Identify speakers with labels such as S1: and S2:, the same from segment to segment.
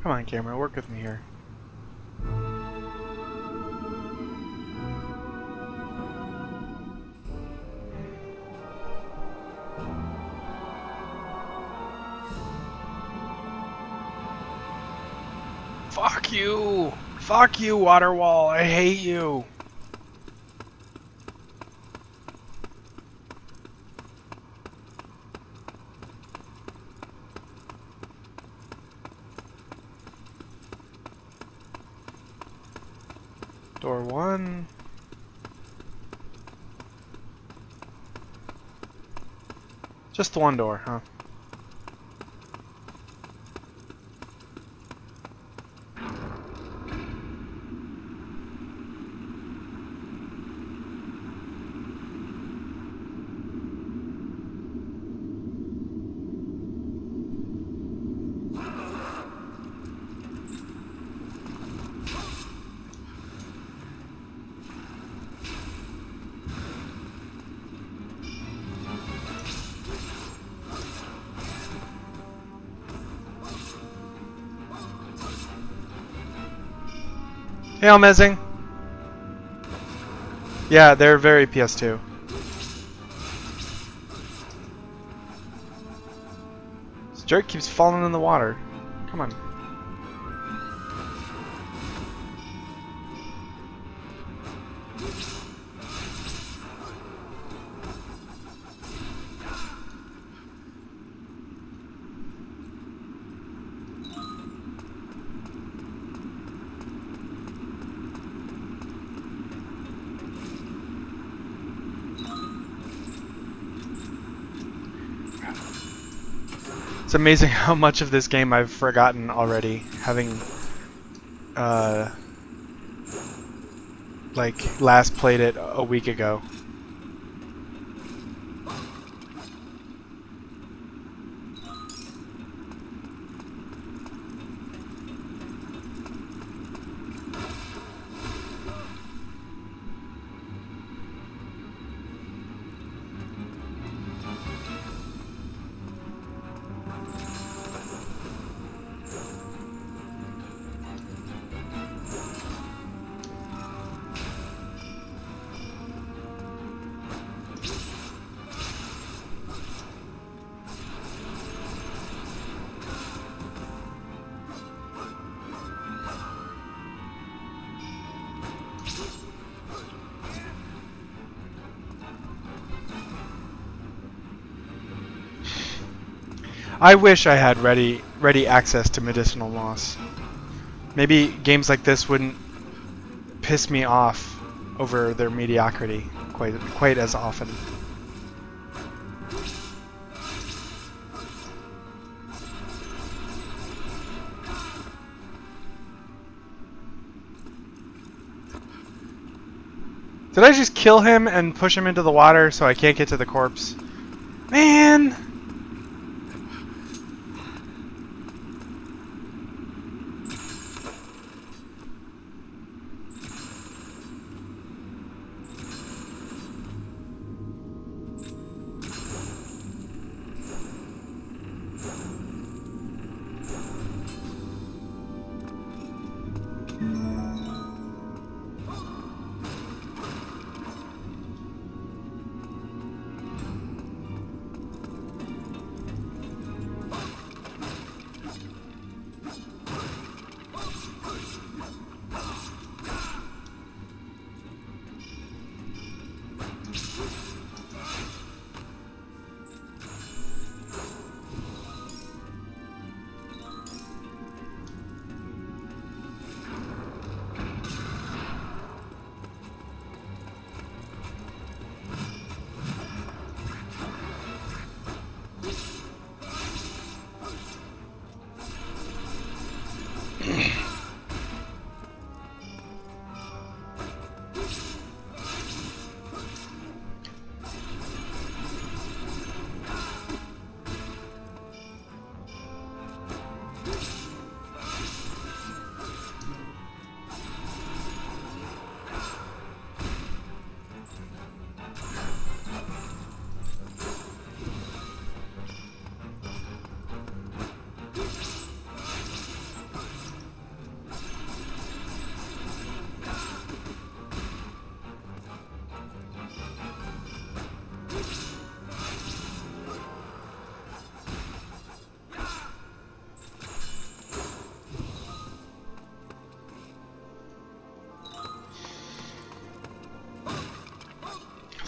S1: Come on, camera, work with me here. Fuck you! Fuck you, water wall! I hate you! Door 1. Just the one door, huh? Hey, Almezing. Yeah, they're very PS2. This jerk keeps falling in the water. Come on. It's amazing how much of this game I've forgotten already, having like last played it a week ago. I wish I had ready access to medicinal moss. Maybe games like this wouldn't piss me off over their mediocrity quite as often. Did I just kill him and push him into the water so I can't get to the corpse? Man!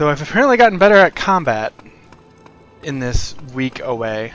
S1: Though I've apparently gotten better at combat in this week away.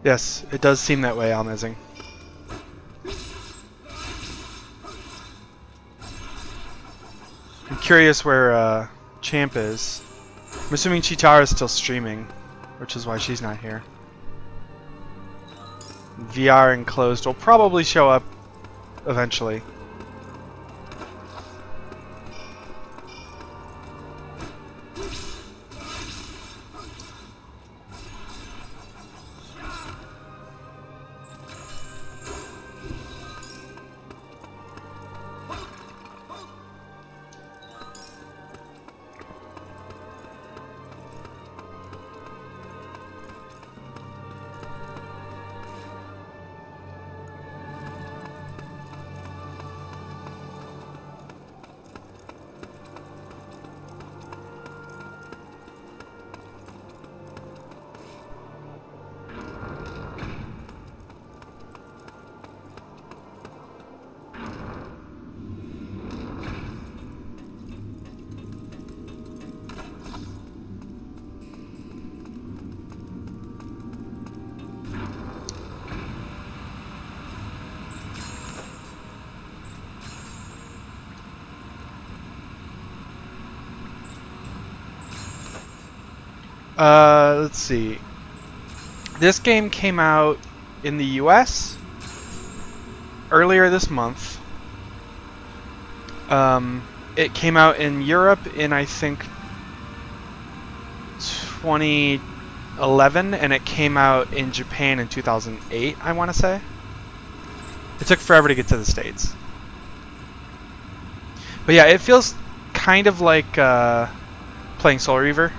S1: Yes, it does seem that way, Almazing. I'm curious where Champ is. I'm assuming Chitara is still streaming, which is why she's not here. VR enclosed will probably show up eventually. Let's see. This game came out in the US earlier this month. It came out in Europe in, I think, 2011, and it came out in Japan in 2008, I want to say. It took forever to get to the States. But yeah, it feels kind of like playing Soul Reaver.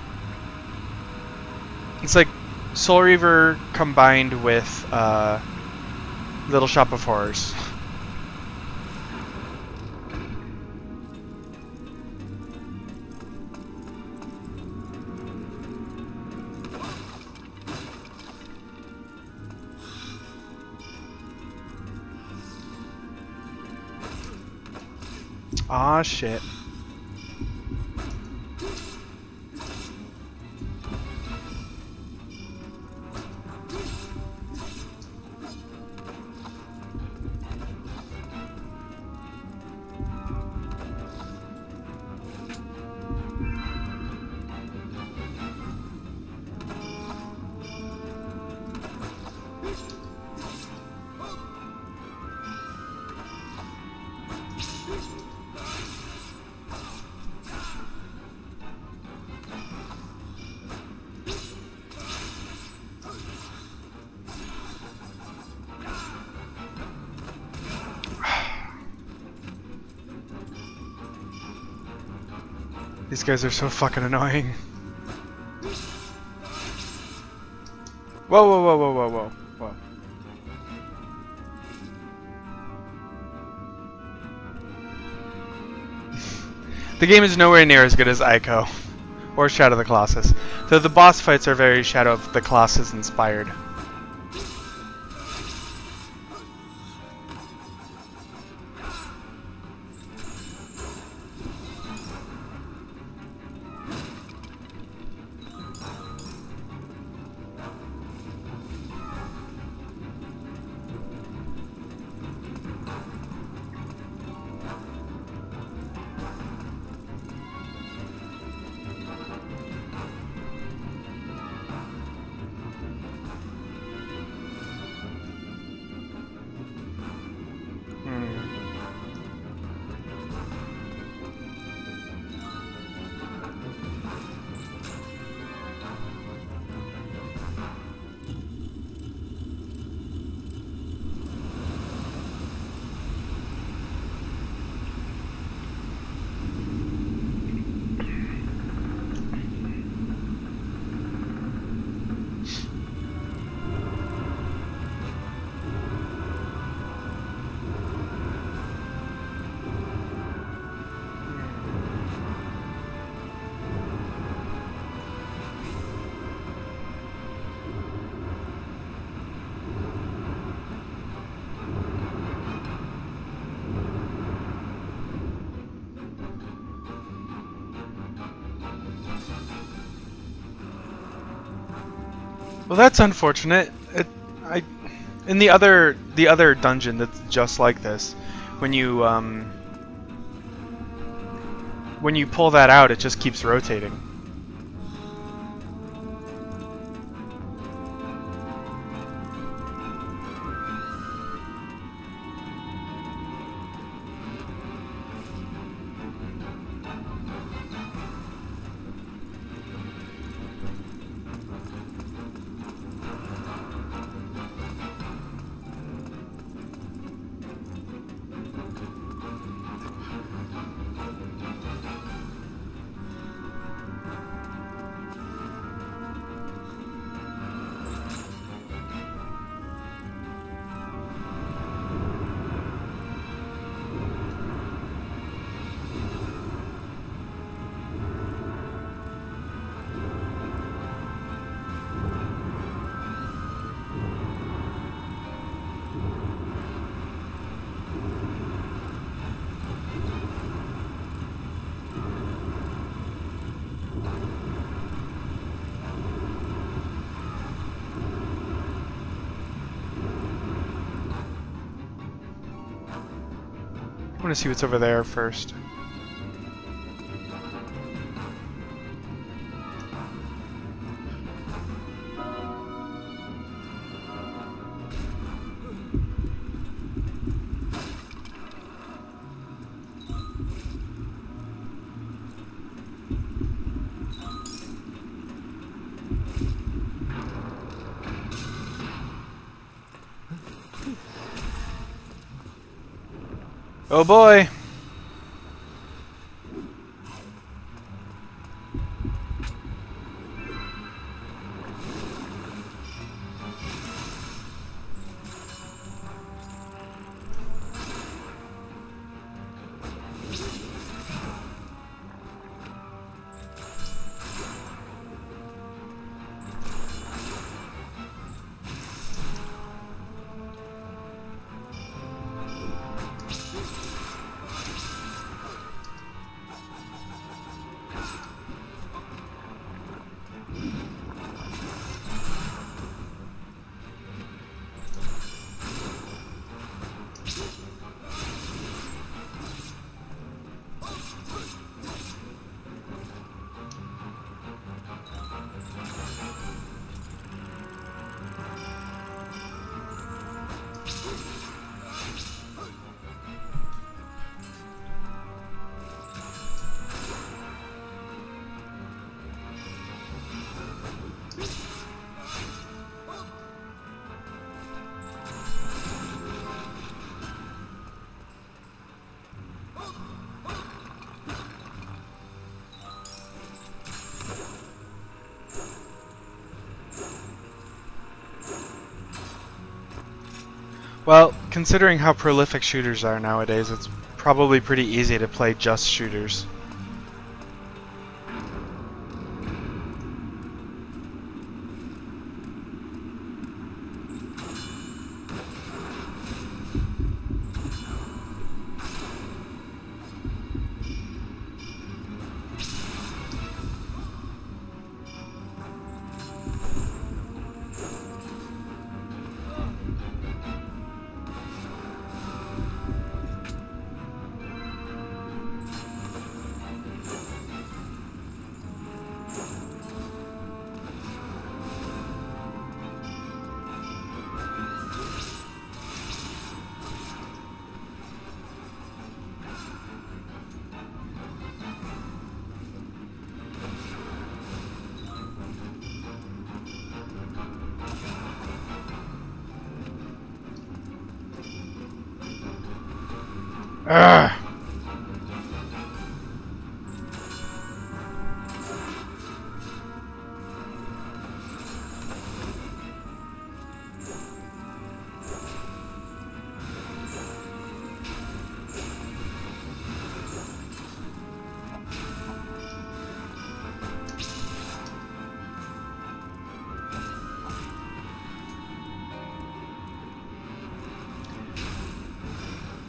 S1: It's like Soul Reaver combined with Little Shop of Horrors. Aw, shit. These guys are so fucking annoying. Whoa, whoa, whoa, whoa, whoa, whoa, whoa. The game is nowhere near as good as Ico or Shadow of the Colossus, though the boss fights are very Shadow of the Colossus inspired. Well, that's unfortunate. In the other dungeon that's just like this, when you pull that out, it just keeps rotating. I want to see what's over there first. Oh boy! Well, considering how prolific shooters are nowadays, it's probably pretty easy to play just shooters. Ugh.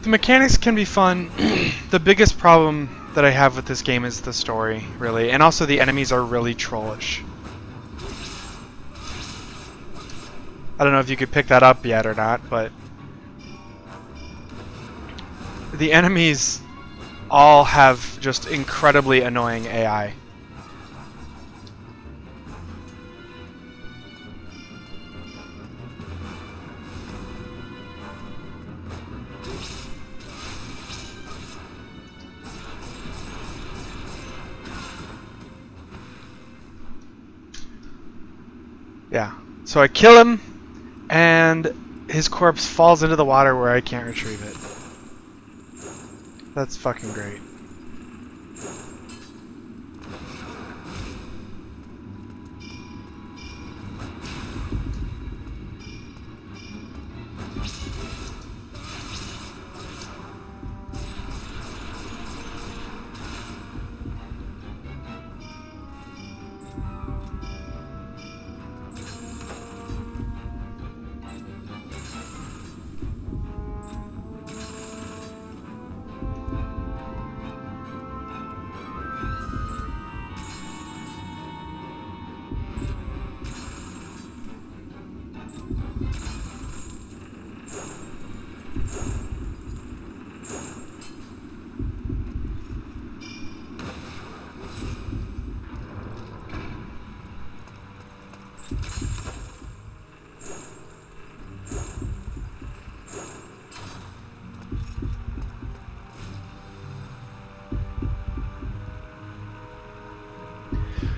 S1: The mechanics can be fun. The biggest problem that I have with this game is the story, really, and also the enemies are really trollish. I don't know if you could pick that up yet or not, but the enemies all have just incredibly annoying AI. Yeah, so I kill him, and his corpse falls into the water where I can't retrieve it. That's fucking great.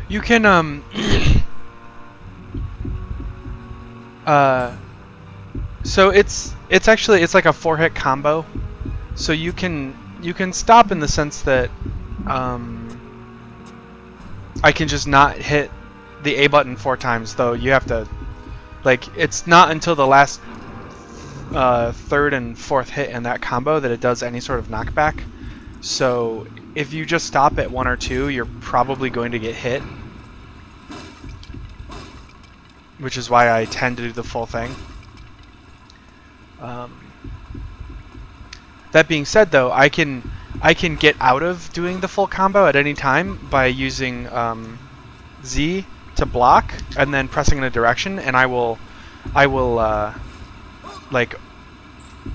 S1: You can so it's actually like a 4-hit combo. So you can stop in the sense that I can just not hit the A button 4 times, though you have to, like, it's not until the last 3rd and 4th hit in that combo that it does any sort of knockback. So if you just stop at 1 or 2, you're probably going to get hit, which is why I tend to do the full thing. That being said, though, I can get out of doing the full combo at any time by using Z to block and then pressing in a direction, and I will like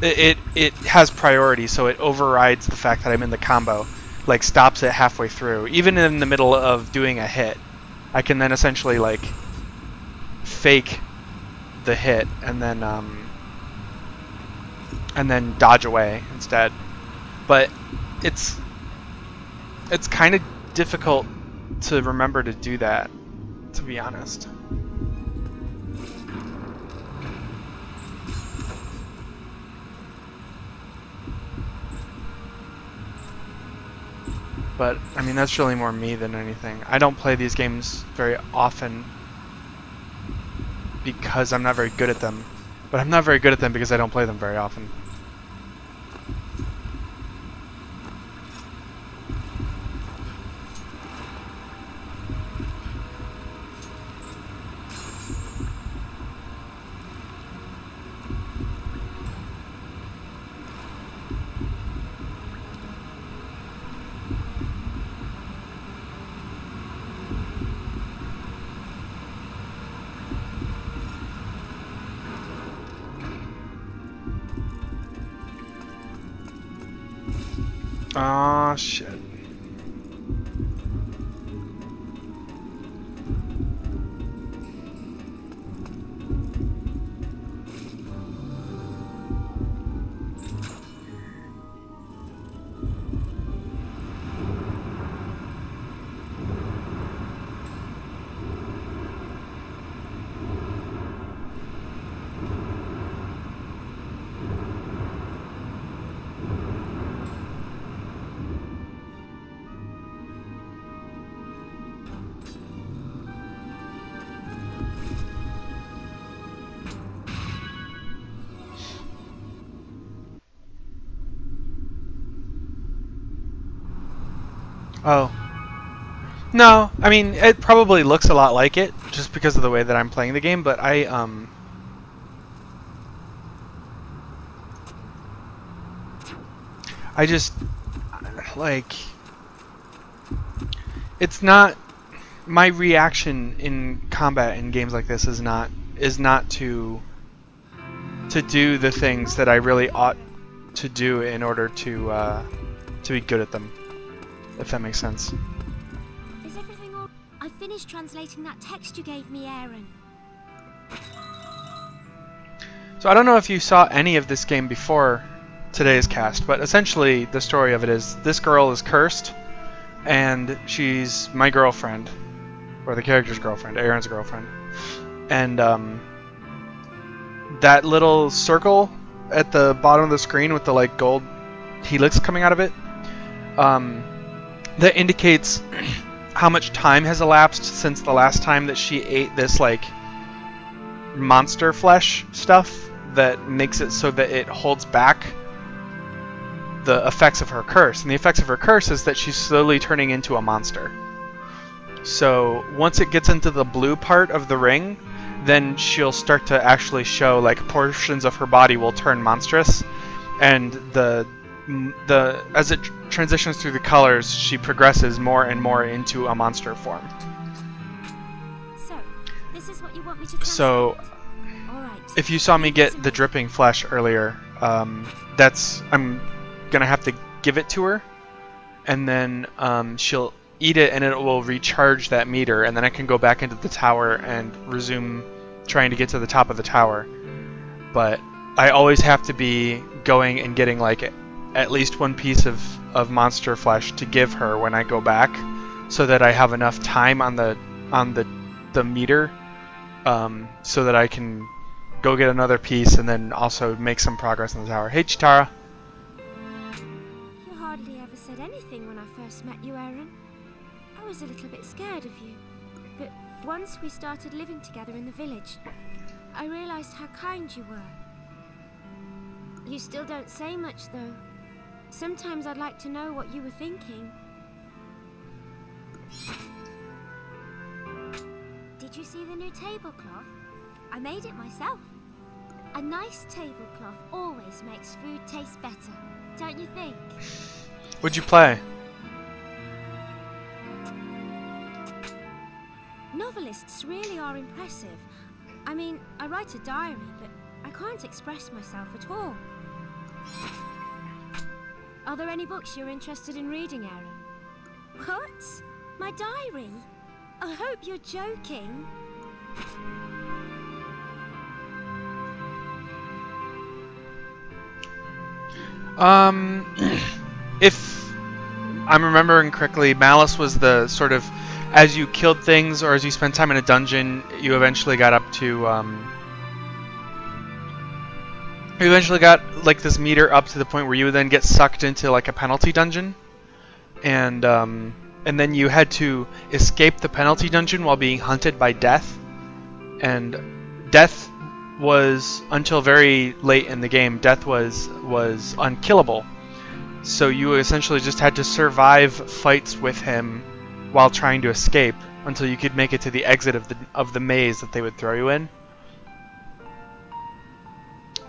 S1: it has priority, so it overrides the fact that I'm in the combo, like stops it halfway through, even in the middle of doing a hit. I can then essentially like fake the hit and then dodge away instead. But it's kind of difficult to remember to do that, to be honest. But I mean, that's really more me than anything. I don't play these games very often because I'm not very good at them. But I'm not very good at them because I don't play them very often. Aw, shit. Oh. No, I mean, it probably looks a lot like it, just because of the way that I'm playing the game, but I just, like, it's not, my reaction in combat in games like this is not to to do the things that I really ought to do in order to be good at them, if that makes sense.
S2: Is everything all... I finished translating that text you gave me, Aaron.
S1: So I don't know if you saw any of this game before today's cast, but essentially the story of it is this girl is cursed, and she's my girlfriend, or the character's girlfriend, Aaron's girlfriend. And that little circle at the bottom of the screen with the like gold helix coming out of it, that indicates how much time has elapsed since the last time that she ate this like monster flesh stuff that makes it so that it holds back the effects of her curse. And the effects of her curse is that she's slowly turning into a monster. So once it gets into the blue part of the ring, then she'll start to actually show like portions of her body will turn monstrous, and as it transitions through the colors, she progresses more and more into a monster form.
S2: So, this is what you want me to translate?
S1: So,
S2: all right.
S1: if you saw me get the dripping flesh earlier, I'm gonna have to give it to her, and then she'll eat it and it will recharge that meter, and then I can go back into the tower and resume trying to get to the top of the tower. But I always have to be going and getting like at least one piece of monster flesh to give her when I go back, so that I have enough time on the meter, so that I can go get another piece and then also make some progress in the tower. Hey Chitara.
S2: You hardly ever said anything when I first met you, Aaron. I was a little bit scared of you, but once we started living together in the village, I realized how kind you were. You still don't say much, though. Sometimes I'd like to know what you were thinking. Did you see the new tablecloth? I made it myself. A nice tablecloth always makes food taste better, don't you think?
S1: What'd you play?
S2: Novelists really are impressive. I mean, I write a diary, but I can't express myself at all. Are there any books you're interested in reading, Aaron? What? My diary? I hope you're joking.
S1: If I'm remembering correctly, Malice was the sort of, as you killed things or as you spent time in a dungeon, you eventually got up to, you eventually got like this meter up to the point where you would then get sucked into like a penalty dungeon, and then you had to escape the penalty dungeon while being hunted by death, and death was, until very late in the game, death was unkillable. So you essentially just had to survive fights with him while trying to escape until you could make it to the exit of the maze that they would throw you in.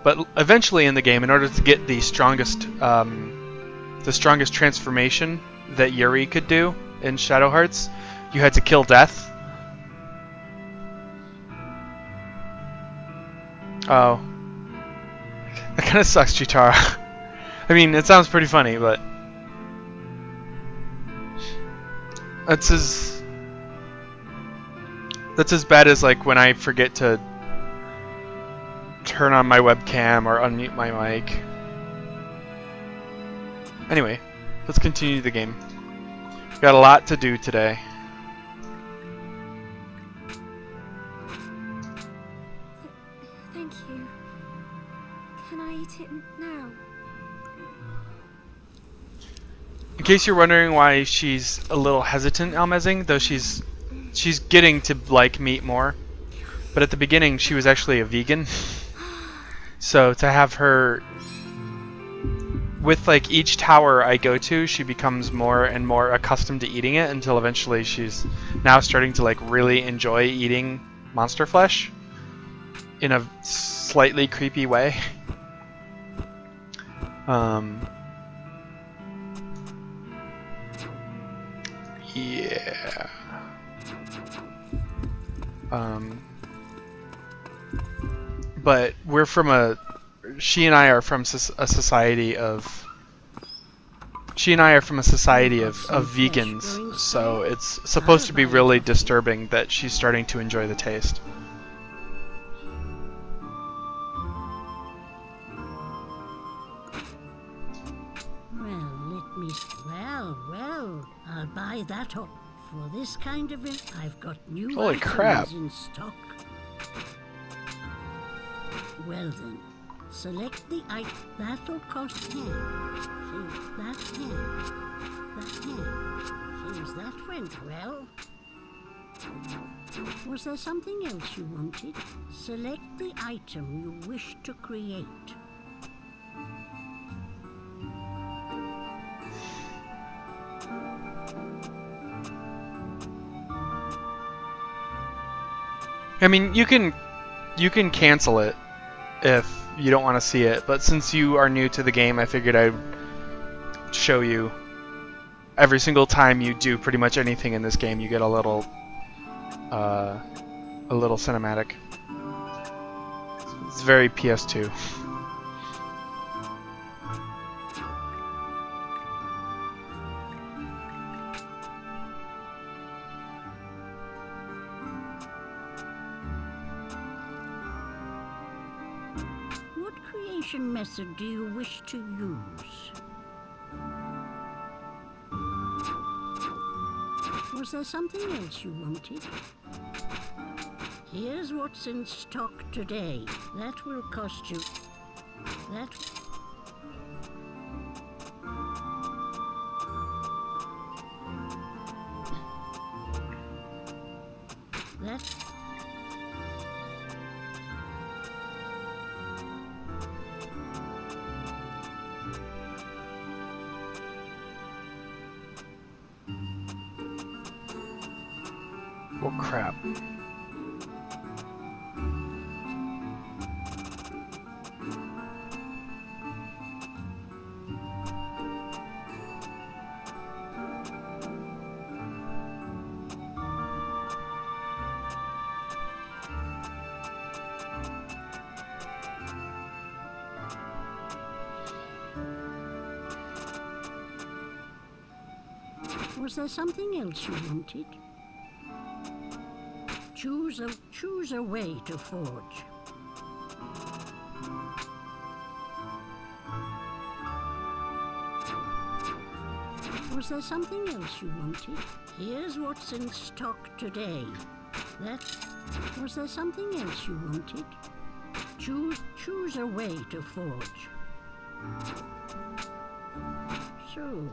S1: But eventually in the game, in order to get the strongest transformation that Yuri could do in Shadow Hearts, you had to kill death. Oh. That kind of sucks, Chitara. I mean, it sounds pretty funny, but that's as bad as like when I forget to turn on my webcam or unmute my mic. Anyway, let's continue the game. We've got a lot to do today.
S2: Thank you. Can I eat it now?
S1: In case you're wondering why she's a little hesitant, Almezing, though she's getting to like meat more. But at the beginning, she was actually a vegan. So to have her, with like each tower I go to, she becomes more and more accustomed to eating it until eventually she's now starting to like really enjoy eating monster flesh in a slightly creepy way. Yeah. but we're from she and I are from a society of vegans, so it's supposed to be really disturbing that she's starting to enjoy the taste.
S3: Well, I'll buy that up. For this kind of it, I've got new
S1: Holy crap.
S3: in stock. Well then, select the item. That'll cost 10. That 10. That 10. Seems that went well. Was there something else you wanted? Select the item you wish to create.
S1: I mean, you can cancel it if you don't want to see it, but since you are new to the game, I figured I'd show you. Every single time you do pretty much anything in this game, you get a little cinematic. It's very PS2.
S3: Method do you wish to use? Was there something else you wanted? Here's what's in stock today. That will cost you. That.
S1: Oh crap.
S3: Was there something else you wanted? Choose a way to forge. Was there something else you wanted? Here's what's in stock today. Was there something else you wanted? Choose a way to forge. So,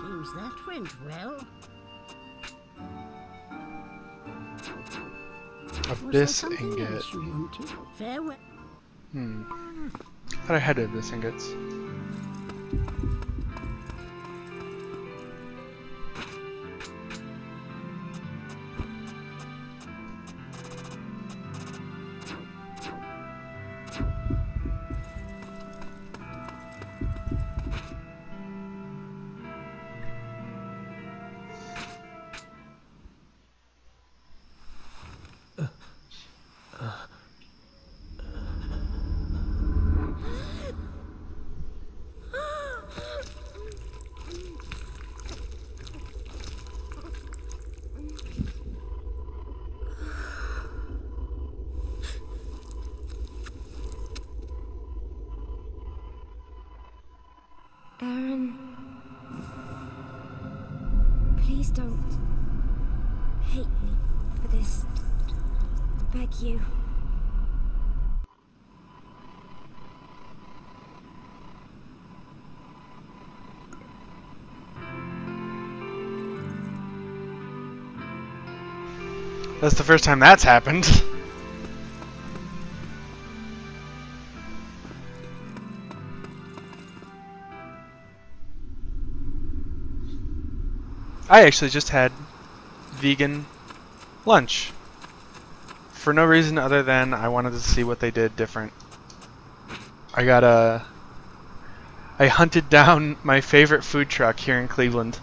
S3: seems that went well.
S1: Abyss ingot. Thought I had abyss ingots.
S2: Aaron, please don't hate me for this. I beg you.
S1: That's the first time that's happened. I actually just had vegan lunch for no reason other than I wanted to see what they did different. I hunted down my favorite food truck here in Cleveland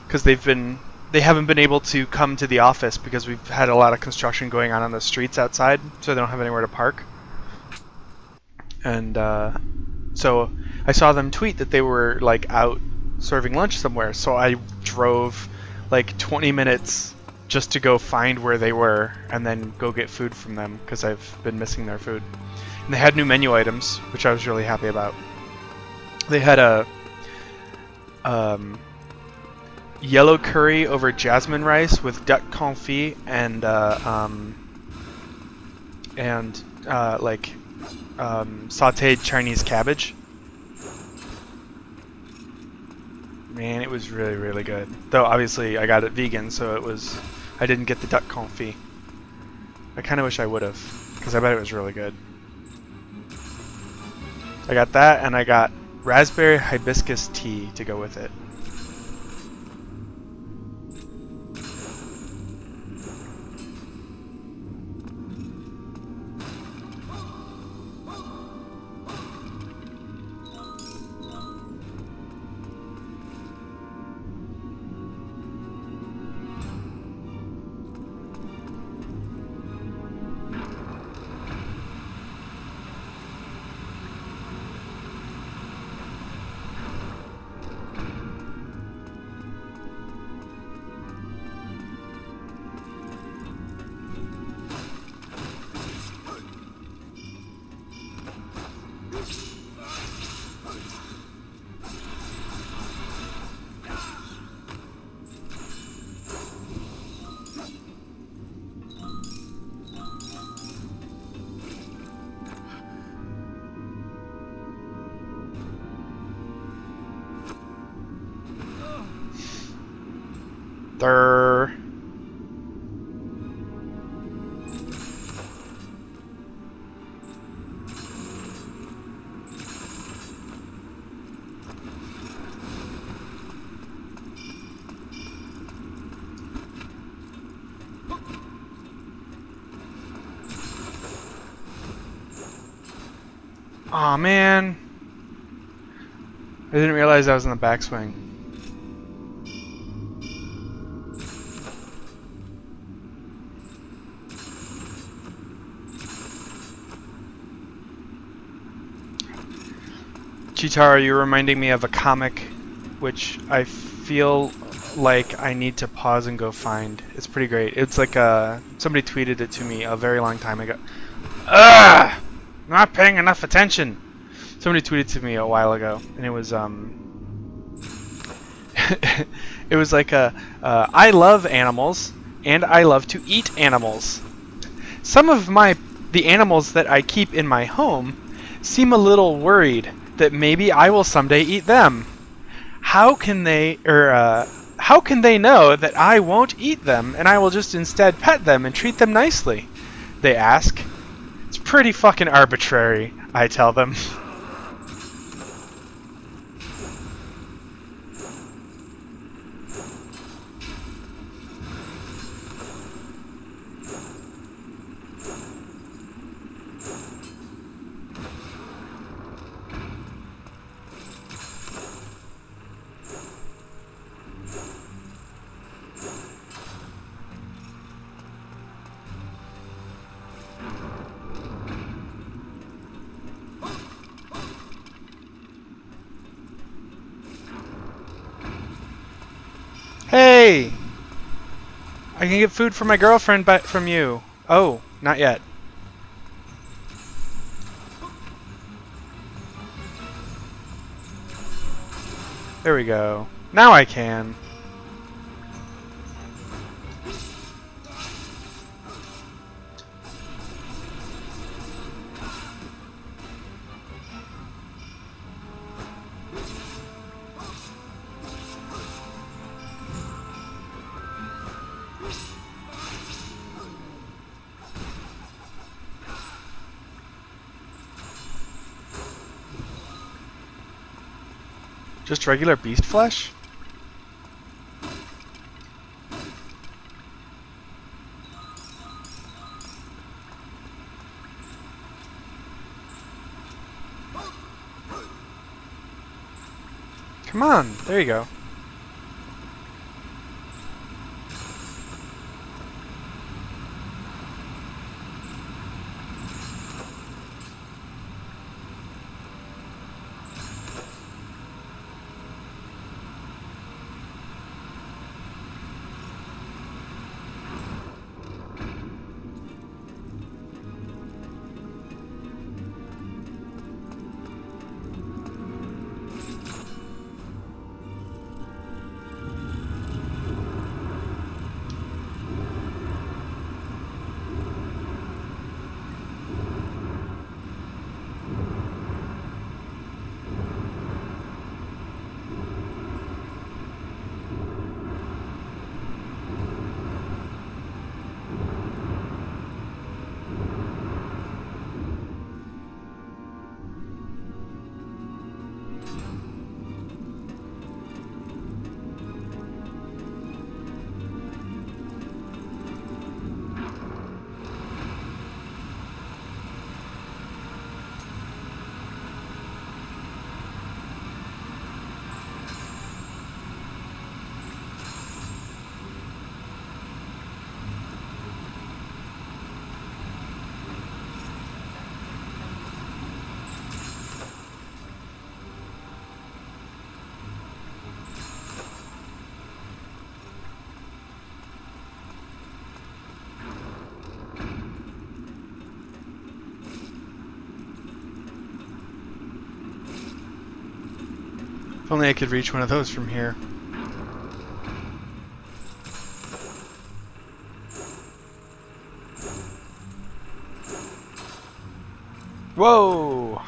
S1: because they've been they haven't been able to come to the office because we've had a lot of construction going on the streets outside, so they don't have anywhere to park. And so I saw them tweet that they were like out serving lunch somewhere, so I drove like 20 minutes just to go find where they were and then go get food from them because I've been missing their food. And they had new menu items, which I was really happy about. They had a yellow curry over jasmine rice with duck confit and sautéed Chinese cabbage. Man, it was really, really good. Though obviously I got it vegan, so I didn't get the duck confit. I kind of wish I would have, because I bet it was really good. I got that, and I got raspberry hibiscus tea to go with it. There. Aw, man. I didn't realize I was in the backswing. Chitara, you're reminding me of a comic which I feel like I need to pause and go find. It's pretty great. It's like somebody tweeted it to me a very long time ago. Ugh! Not paying enough attention. Somebody tweeted to me a while ago, and it was it was like I love animals and I love to eat animals. Some of the animals that I keep in my home seem a little worried that maybe I will someday eat them. How can they know that I won't eat them and I will just instead pet them and treat them nicely? They ask. It's pretty fucking arbitrary, I tell them. Hey! I can get food for my girlfriend from you. Oh, not yet. There we go. Now I can. Just regular beast flesh? Come on, there you go. If only I could reach one of those from here. Whoa!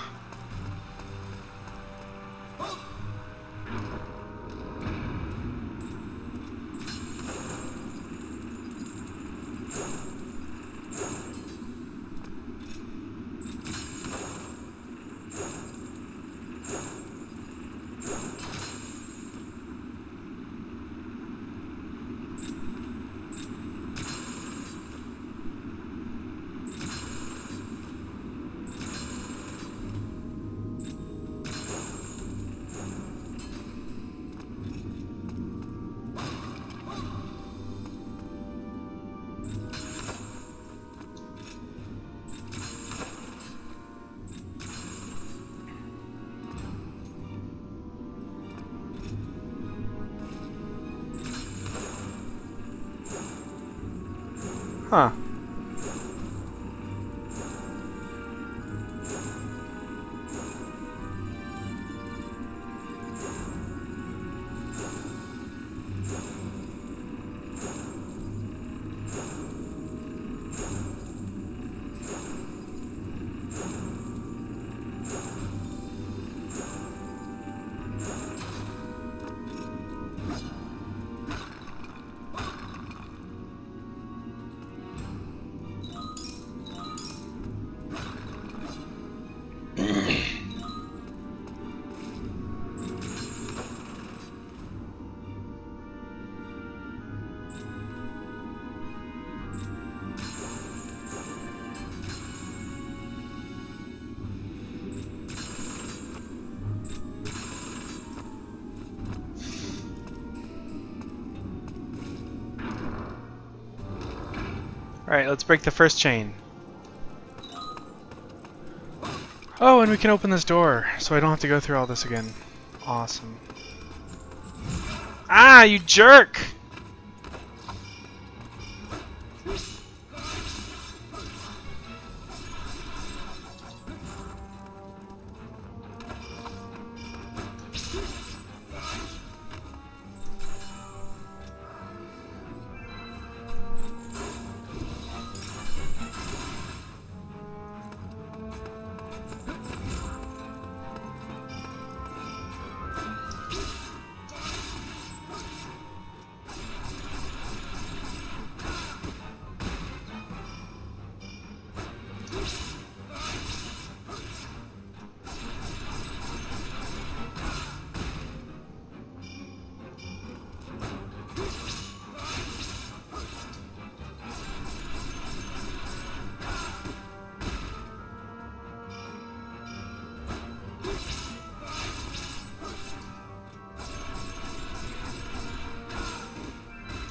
S1: Huh. Alright, let's break the first chain. Oh, and we can open this door, so I don't have to go through all this again. Awesome. Ah, you jerk!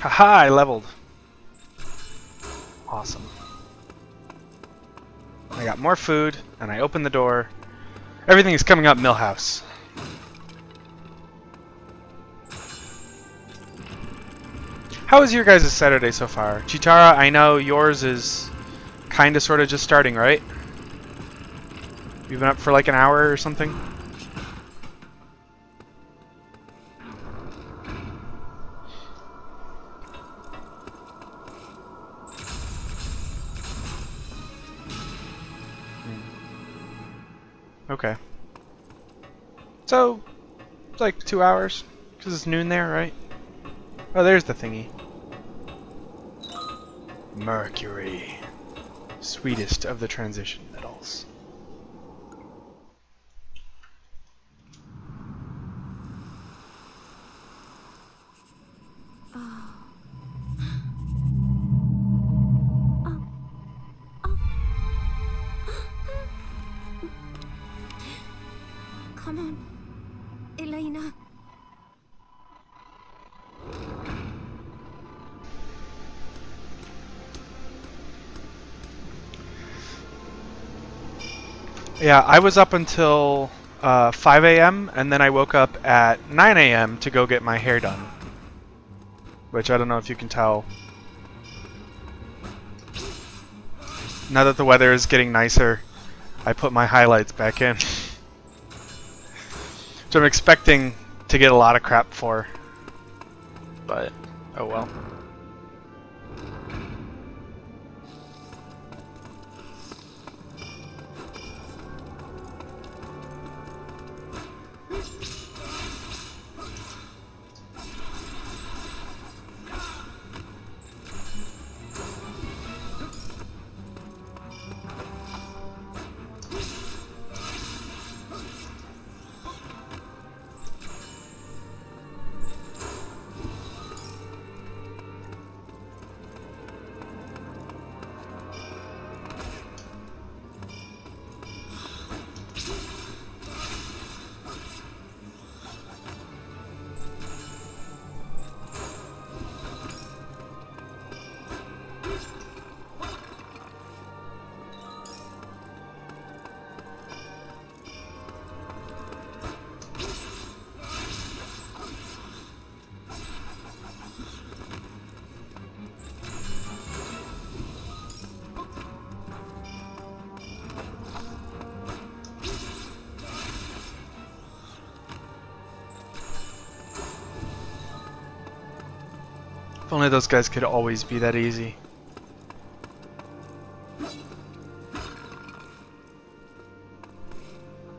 S1: Haha, I leveled. Awesome. I got more food, and I opened the door. Everything is coming up Millhouse. How was your guys' Saturday so far? Chitara, I know yours is kinda sorta just starting, right? You've been up for like an hour or something? Okay. So, it's like 2 hours, because it's noon there, right? Oh, there's the thingy. Mercury. Sweetest of the transition metals.
S2: Come on, Elena.
S1: Yeah, I was up until 5 a.m. and then I woke up at 9 a.m. to go get my hair done. Which I don't know if you can tell. Now that the weather is getting nicer, I put my highlights back in. So I'm expecting to get a lot of crap for. But oh well. If only those guys could always be that easy.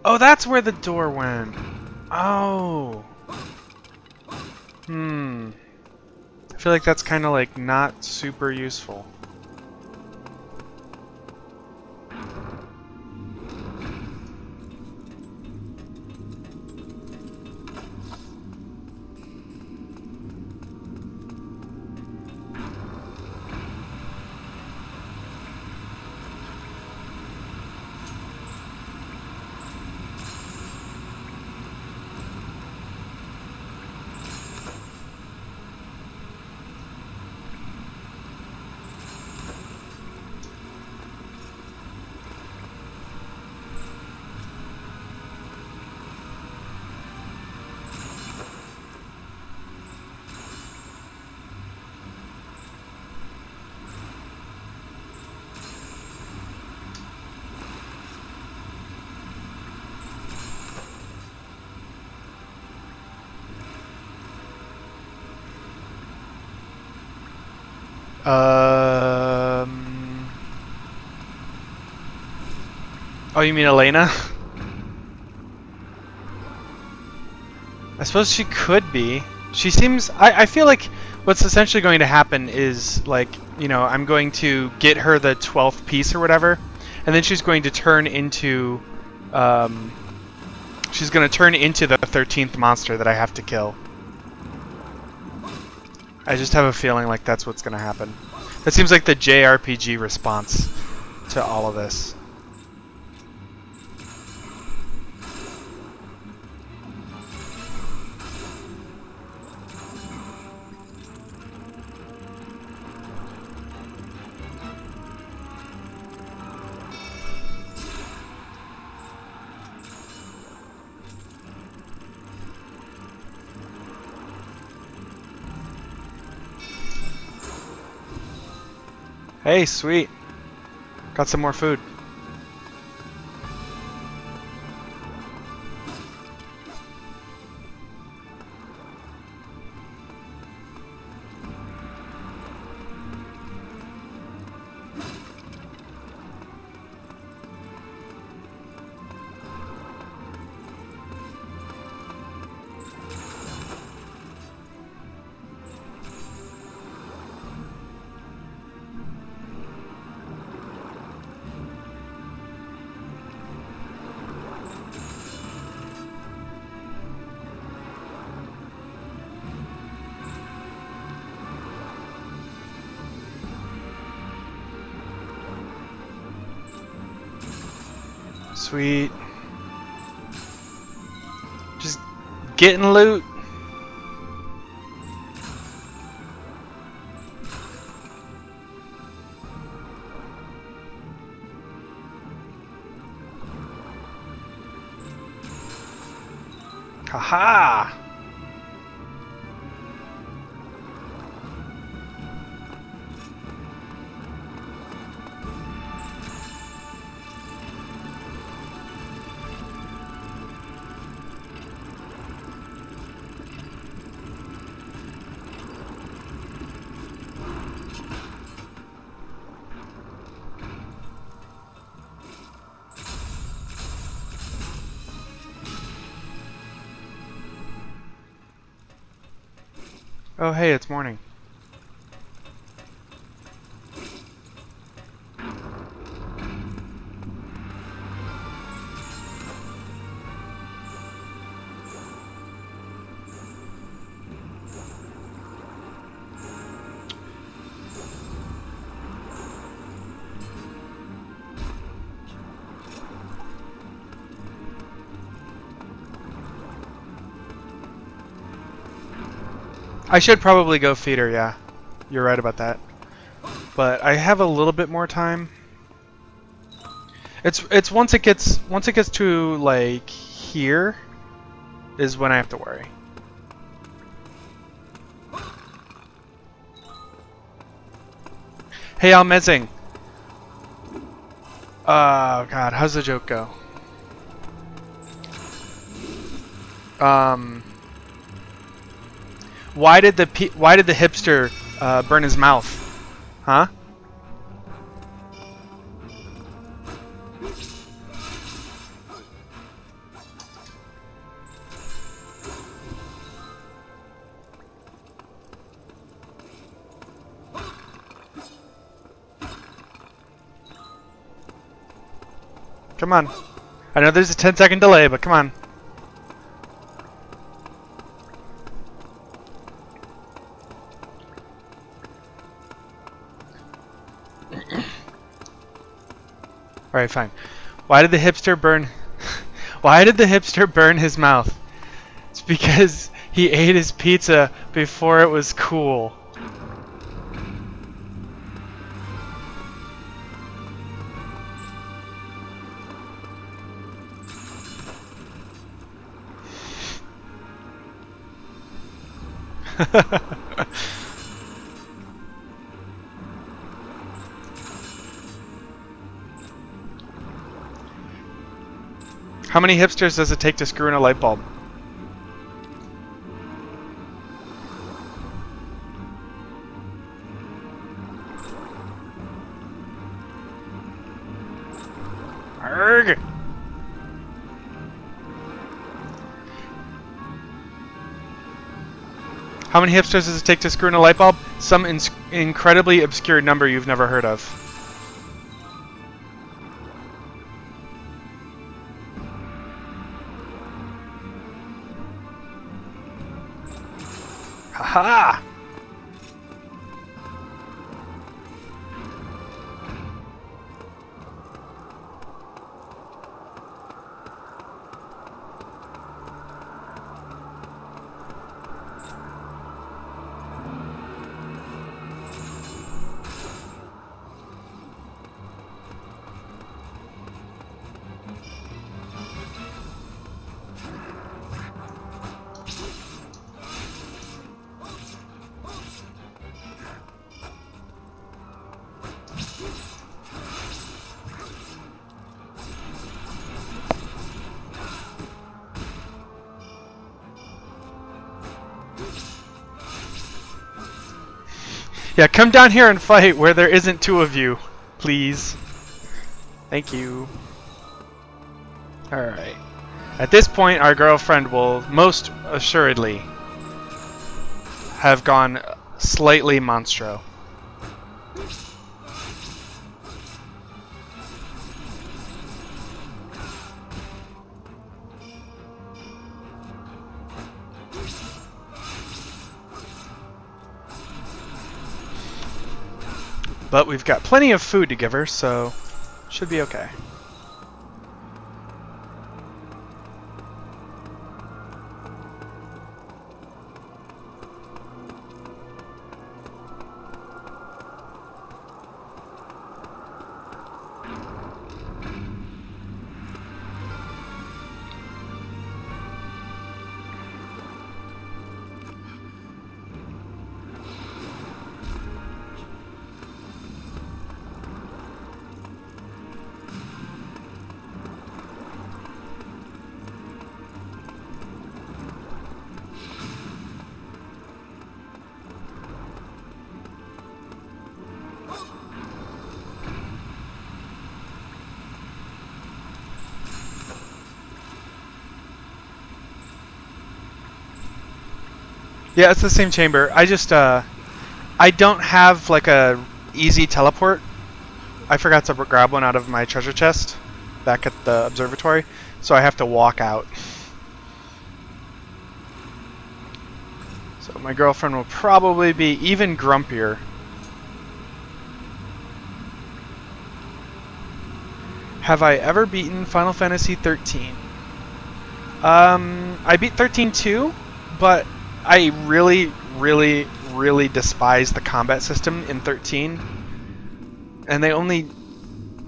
S1: Oh, that's where the door went. Oh. I feel like that's kind of like not super useful. Oh, you mean Elena? I suppose she could be. She seems... I feel like what's essentially going to happen is, like, you know, I'm going to get her the 12th piece or whatever, and then she's going to turn into... she's going to turn into the 13th monster that I have to kill. I just have a feeling like that's what's going to happen. That seems like the JRPG response to all of this. Hey, sweet. Got some more food. Sweet. Just getting loot. Haha! Oh, hey, it's morning. I should probably go feed her, yeah. You're right about that. But I have a little bit more time. It's once it gets to like here is when I have to worry. Hey, Almezing. Oh god, how's the joke go? Why did the hipster burn his mouth? Huh? Come on. I know there's a 10-second delay, but come on. Alright, fine. Why did the hipster burn... Why did the hipster burn his mouth? It's because he ate his pizza before it was cool. How many hipsters does it take to screw in a light bulb? Arrgh! How many hipsters does it take to screw in a light bulb? Some incredibly obscure number you've never heard of. Haha! Yeah, come down here and fight where there isn't two of you, please. Thank you. Alright. At this point, our girlfriend will most assuredly have gone slightly monstro. But we've got plenty of food to give her, so should be okay. Yeah, it's the same chamber. I just I don't have like a easy teleport. I forgot to grab one out of my treasure chest back at the observatory, so I have to walk out. So my girlfriend will probably be even grumpier. Have I ever beaten Final Fantasy 13? I beat 13 too, but I really despise the combat system in 13. And they only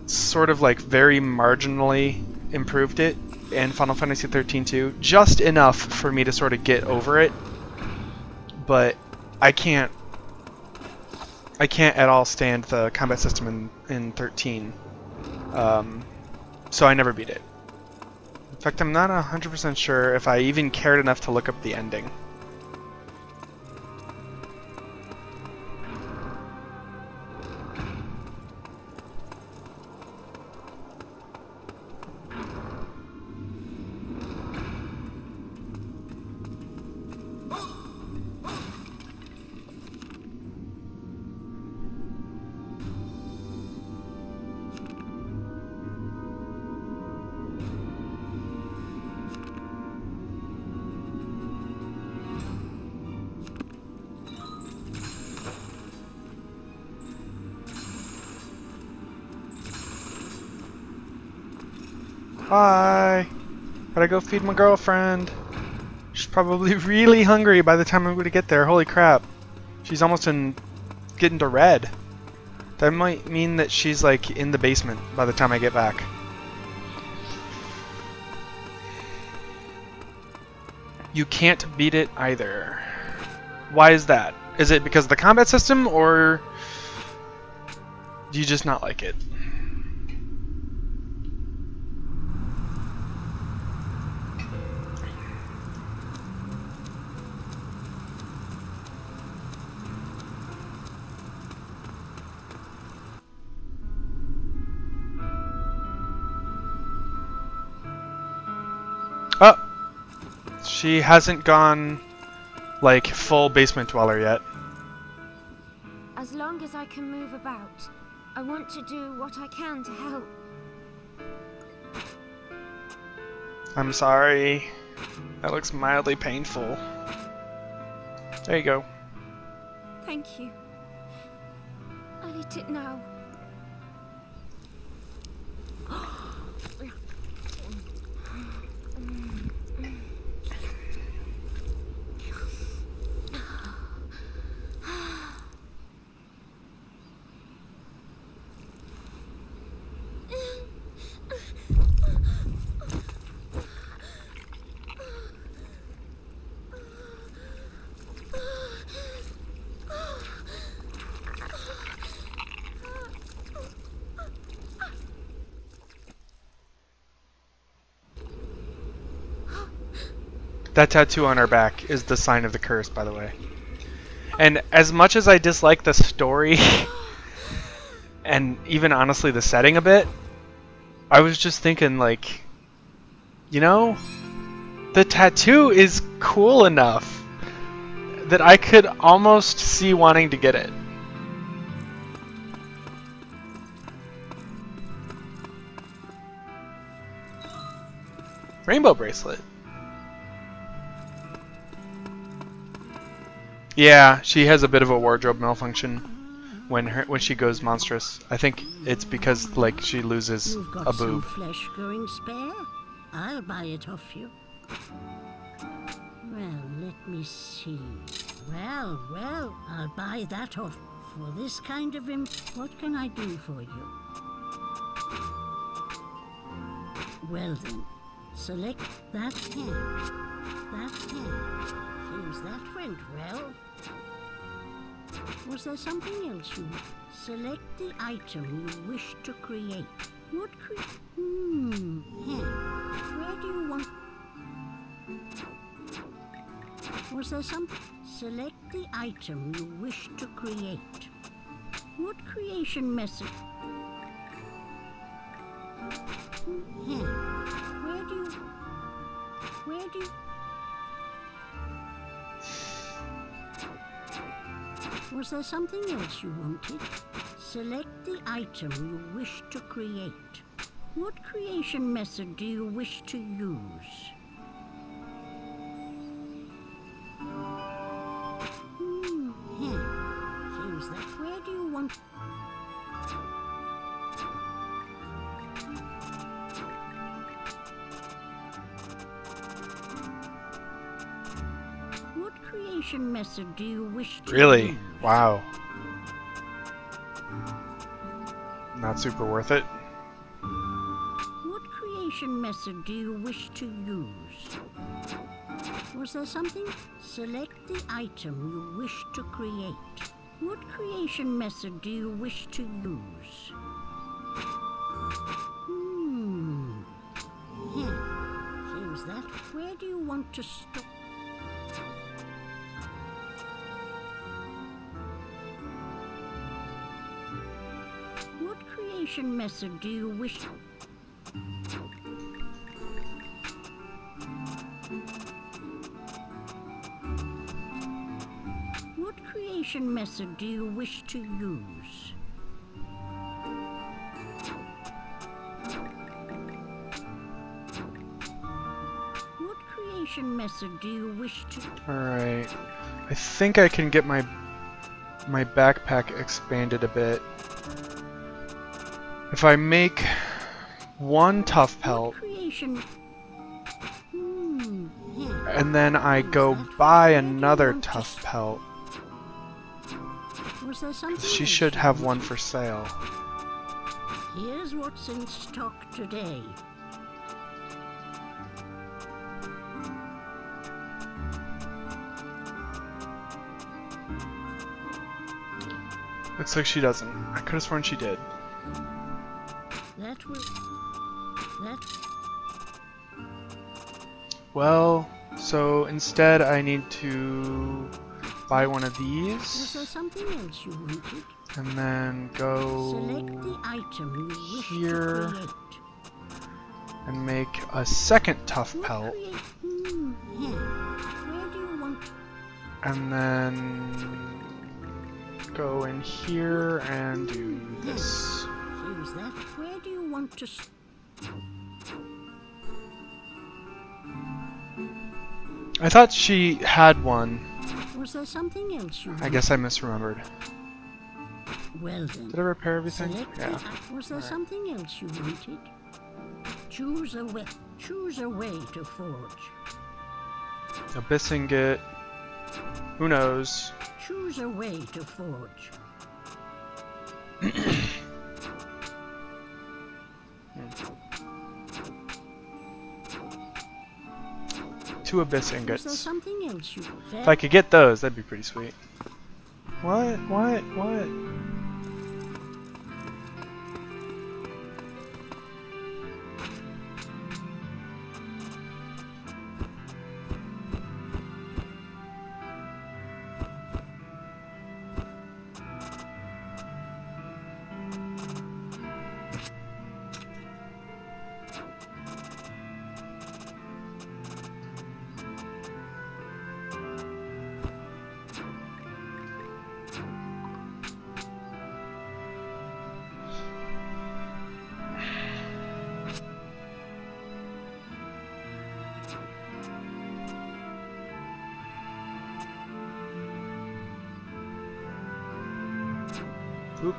S1: sort of like very marginally improved it in Final Fantasy 13 too. Just enough for me to sort of get over it. But I can't at all stand the combat system in 13. So I never beat it. In fact, I'm not 100% sure if I even cared enough to look up the ending. Hi! Gotta go feed my girlfriend. She's probably really hungry by the time I'm going to get there. Holy crap. She's almost getting to red. That might mean that she's like in the basement by the time I get back. You can't beat it either. Why is that? Is it because of the combat system, or do you just not like it? Oh! She hasn't gone, like, full basement dweller yet.
S2: As long as I can move about, I want to do what I can to help.
S1: I'm sorry. That looks mildly painful. There you go.
S2: Thank you. I'll eat it now.
S1: That tattoo on her back is the sign of the curse, by the way. And as much as I dislike the story, and even honestly the setting a bit, I was just thinking, like, you know, the tattoo is cool enough that I could almost see wanting to get it. Rainbow bracelet. Yeah, she has a bit of a wardrobe malfunction when she goes monstrous. I think it's because like she loses
S3: You've got
S1: a
S3: some
S1: boob.
S3: flesh growing spare? I'll buy it off you. Well, let me see. Well, I'll buy that off for this kind of What can I do for you? Well then, select that hand. That hand. Seems that went well. Was there something else you want? Select the item you wish to create. What Where do you want? Was there something? Select the item you wish to create. What creation method? Where do you? Was there something else you wanted? Select the item you wish to create. What creation method do you wish to use? Seems that where do you want... What creation method do you wish to
S1: Really?
S3: use?
S1: Wow. Not super worth it.
S3: What creation method do you wish to use? Was there something? Select the item you wish to create. What creation method do you wish to use? Seems that. Where do you want to stop? What creation method do you wish? What creation method do you wish to use? What creation method do you wish to...
S1: Alright. I think I can get my backpack expanded a bit. If I make one tough pelt,
S3: Creation...
S1: and then I go buy another tough pelt,
S3: Was there something
S1: she
S3: else
S1: should
S3: you
S1: have one
S3: wanted?
S1: for sale.
S3: Here's what's in stock today.
S1: Looks like she doesn't. I could have sworn she did.
S3: That was... That...
S1: Well, so instead I need to buy one of
S3: Was
S1: these,
S3: there something else you wanted?
S1: and then go
S3: Select the item you wish
S1: here
S3: to create.
S1: and make a second tough
S3: What
S1: pelt,
S3: Where do you want...
S1: and then go in here and do this.
S3: Seems that. Where do you want to...
S1: I thought she had one.
S3: Was there something else you wanted?
S1: I guess I misremembered.
S3: Well then.
S1: Did I repair everything?
S3: Select
S1: Yeah.
S3: Was there
S1: Alright.
S3: something else you wanted? Choose a way. Choose a way to forge.
S1: Abyss ingot. Who knows?
S3: Choose a way to forge.
S1: Two abyss
S3: Was there
S1: ingots.
S3: something else you...
S1: If I could get those, that'd be pretty sweet. What? What? What? Oop.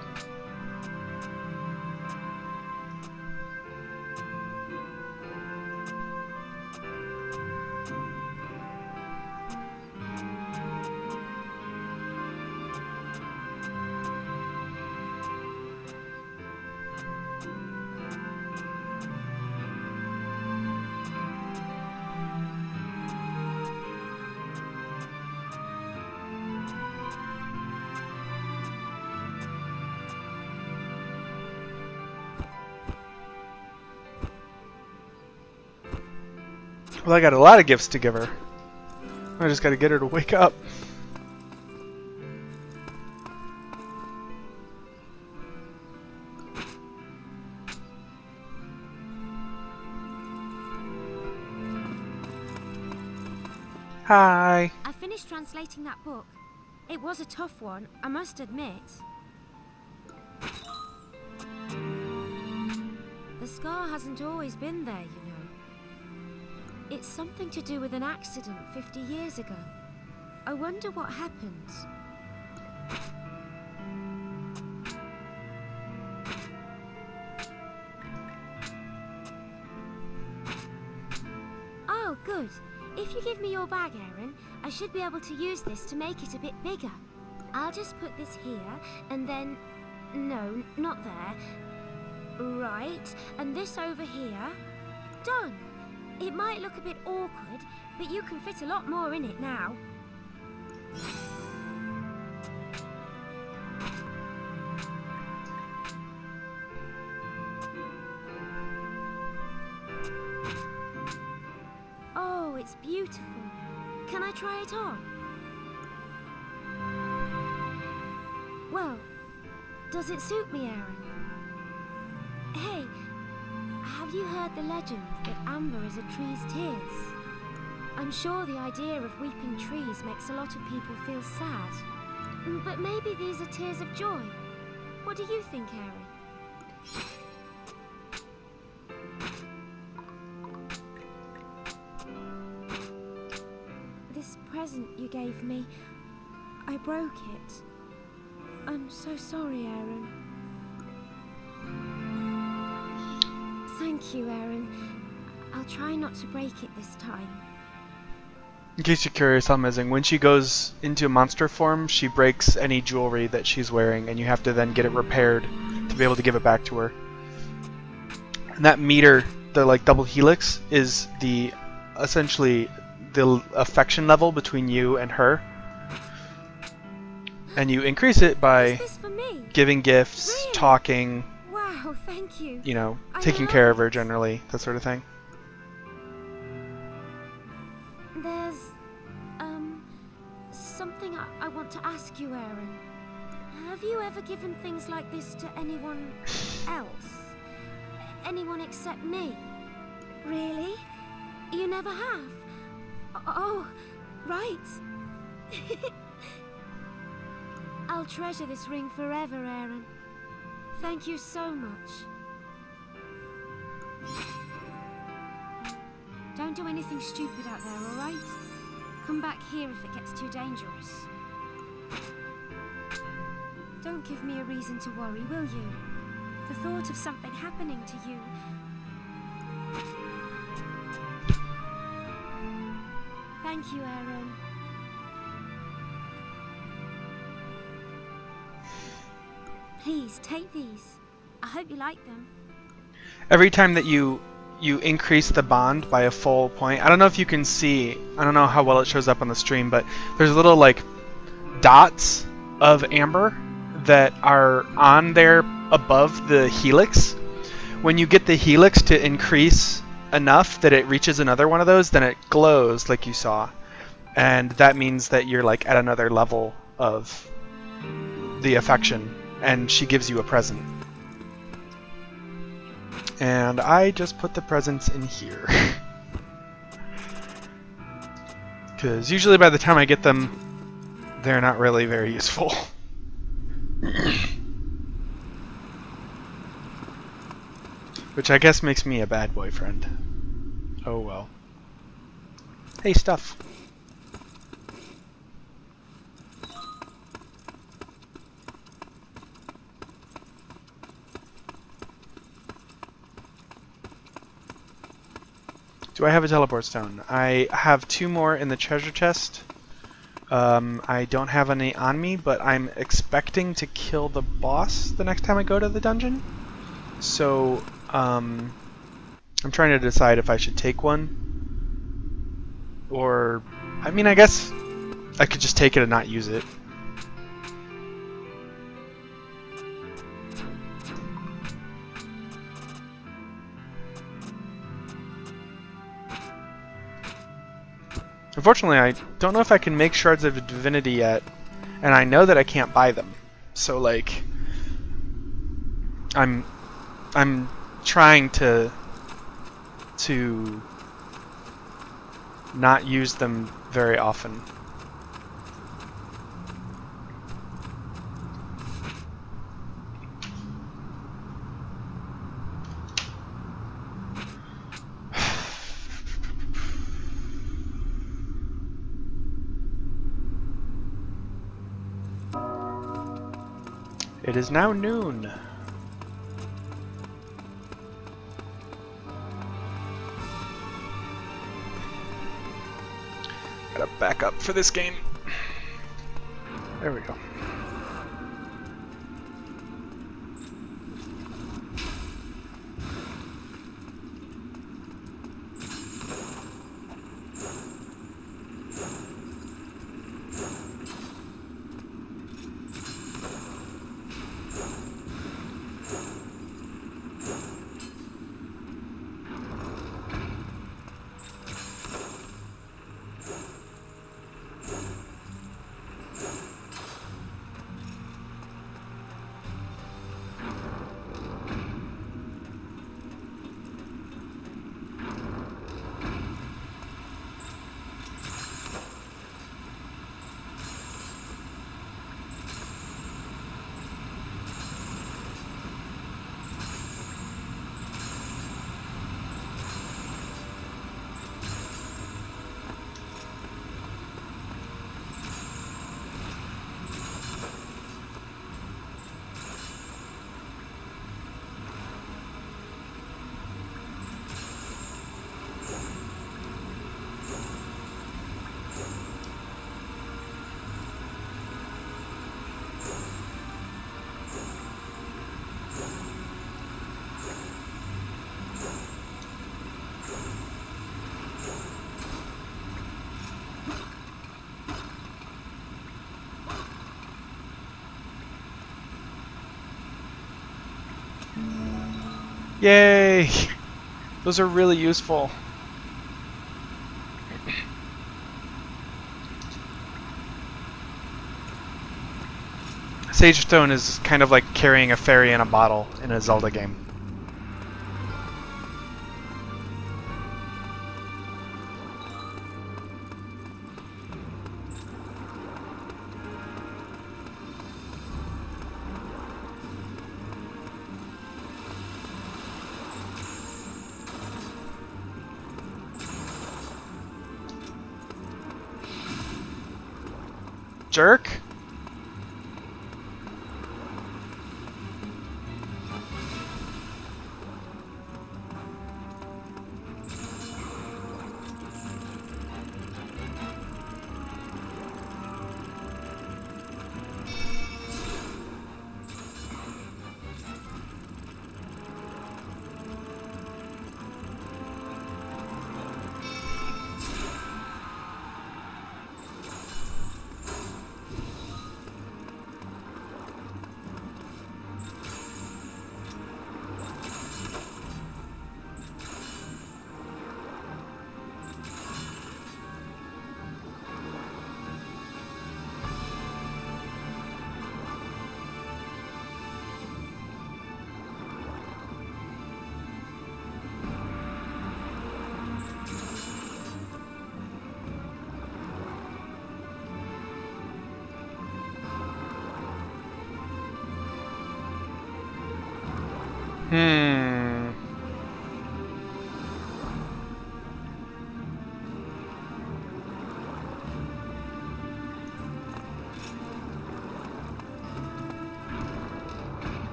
S1: Well, I got a lot of gifts to give her. I just gotta get her to wake up. Hi.
S2: I finished translating that book. It was a tough one, I must admit. The scar hasn't always been there, you know. It's something to do with an accident 50 years ago. I wonder what happened. Oh, good. If you give me your bag, Aaron, I should be able to use this to make it a bit bigger. I'll just put this here, and then... No, not there. Right, and this over here. Done! It might look a bit awkward, but you can fit a lot more in it now. Oh, it's beautiful. Can I try it on? Well, does it suit me, Aaron? Hey, have you heard the legend that amber is a tree's tears? I'm sure the idea of weeping trees makes a lot of people feel sad. But maybe these are tears of joy. What do you think, Aaron? This present you gave me, I broke it. I'm so sorry, Aaron. Thank you, Aaron. I'll try not to break it this time.
S1: In case you're curious, I'm missing. When she goes into monster form, she breaks any jewelry that she's wearing, and you have to then get it repaired to be able to give it back to her. And that meter, the like double helix, is the essentially the affection level between you and her. And you increase it by giving gifts, really? Talking.
S2: Wow, thank you.
S1: You know, taking care of her generally, that sort of thing.
S2: There's, something I want to ask you, Aaron. Have you ever given things like this to anyone else? Anyone except me? Really? You never have? Oh, right. I'll treasure this ring forever, Aaron. Thank you so much. Don't do anything stupid out there, all right? Come back here if it gets too dangerous. Don't give me a reason to worry, will you? The thought of something happening to you... Thank you, Aaron. Please, take these. I hope you like them.
S1: Every time that you increase the bond by a full point, I don't know if you can see, I don't know how well it shows up on the stream, but there's little like dots of amber that are on there above the helix. When you get the helix to increase enough that it reaches another one of those, then it glows like you saw. And that means that you're like at another level of the affection. And she gives you a present. And I just put the presents in here. Because usually by the time I get them, they're not really very useful. Which I guess makes me a bad boyfriend. Oh well. Hey, stuff. Do I have a teleport stone? I have 2 more in the treasure chest. I don't have any on me, but I'm expecting to kill the boss the next time I go to the dungeon. So, I'm trying to decide if I should take one. Or, I mean, I guess I could just take it and not use it. Unfortunately, I don't know if I can make shards of divinity yet, and I know that I can't buy them. So, like, I'm trying to not use them very often. It is now noon. Gotta back up for this game. There we go. Yay! Those are really useful. Sage Stone is kind of like carrying a fairy in a bottle in a Zelda game. Jerk?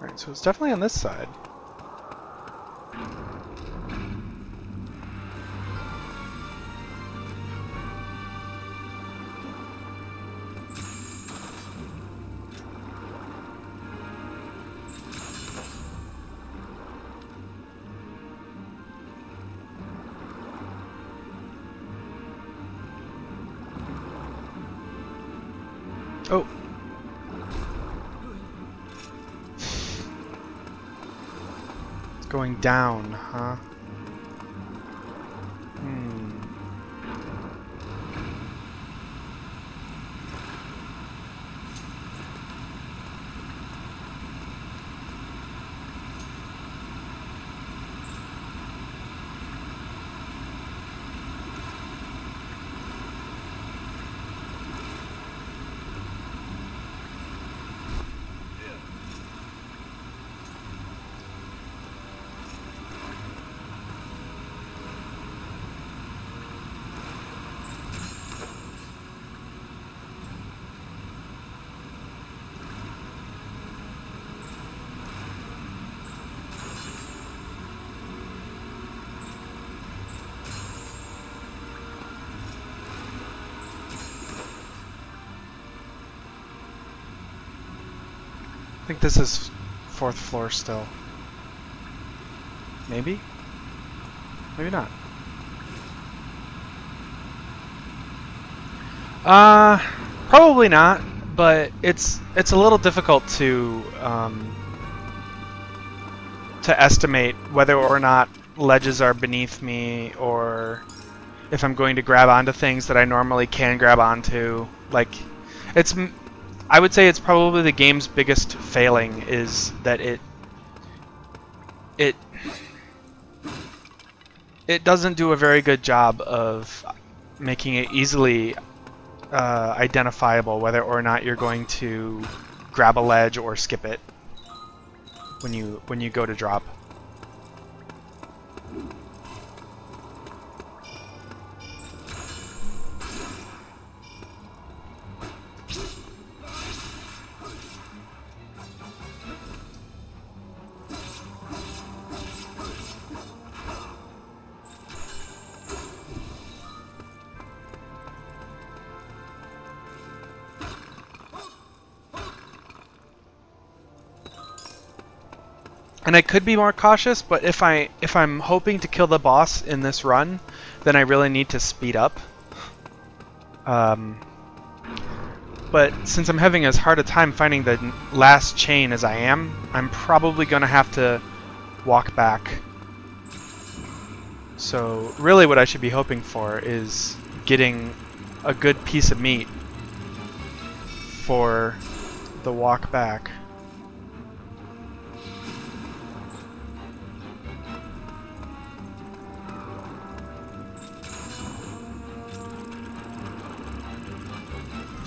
S1: Alright, so it's definitely on this side. Oh. It's going down, huh? I think this is 4th floor still. Maybe? Maybe not. Probably not, but it's a little difficult to estimate whether or not ledges are beneath me, or if I'm going to grab onto things that I normally can grab onto. Like, I would say it's probably the game's biggest failing is that it doesn't do a very good job of making it easily identifiable whether or not you're going to grab a ledge or skip it when you go to drop. And I could be more cautious, but if I'm hoping to kill the boss in this run, then I really need to speed up. But since I'm having as hard a time finding the last chain as I am, I'm probably going to have to walk back. So really what I should be hoping for is getting a good piece of meat for the walk back.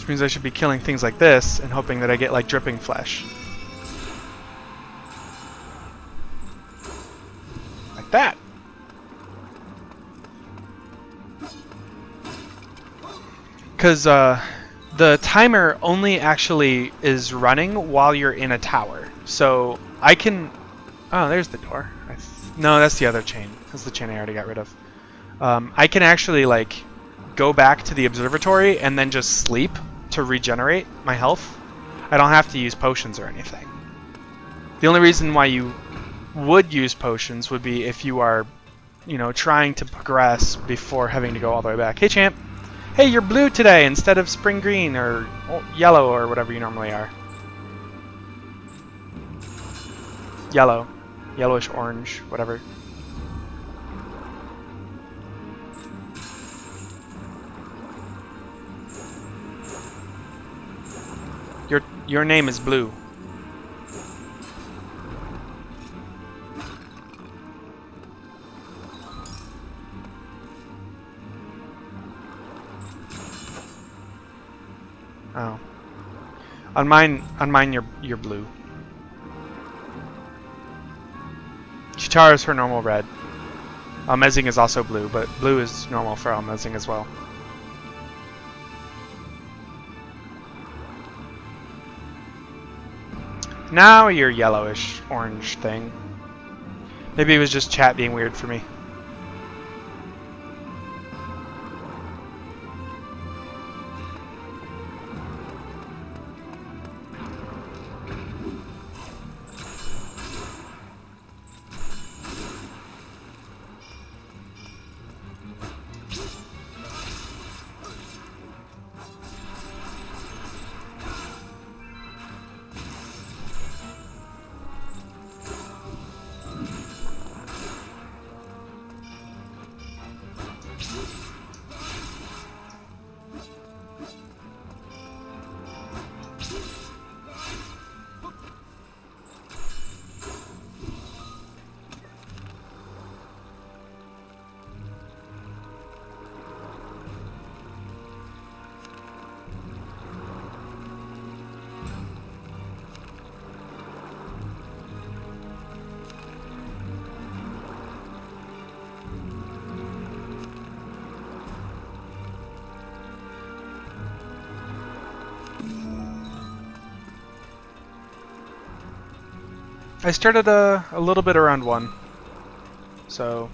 S1: Means I should be killing things like this and hoping that I get like dripping flesh. Like that. Because the timer only actually is running while you're in a tower. So I can... Oh, there's the door. No, that's the other chain. That's the chain I already got rid of. I can actually like go back to the observatory and then just sleep to regenerate my health. I don't have to use potions or anything. The only reason why you would use potions would be if you are, you know, trying to progress before having to go all the way back. Hey, champ. Hey, you're blue today instead of spring green or yellow or whatever you normally are. Yellow. Yellowish orange, whatever. Your name is Blue. Oh. On mine you're blue. Chitara's her normal red. Almezing is also blue, but blue is normal for Almezing as well. Now you're yellowish orange thing. Maybe it was just chat being weird for me. I started a little bit around 1, so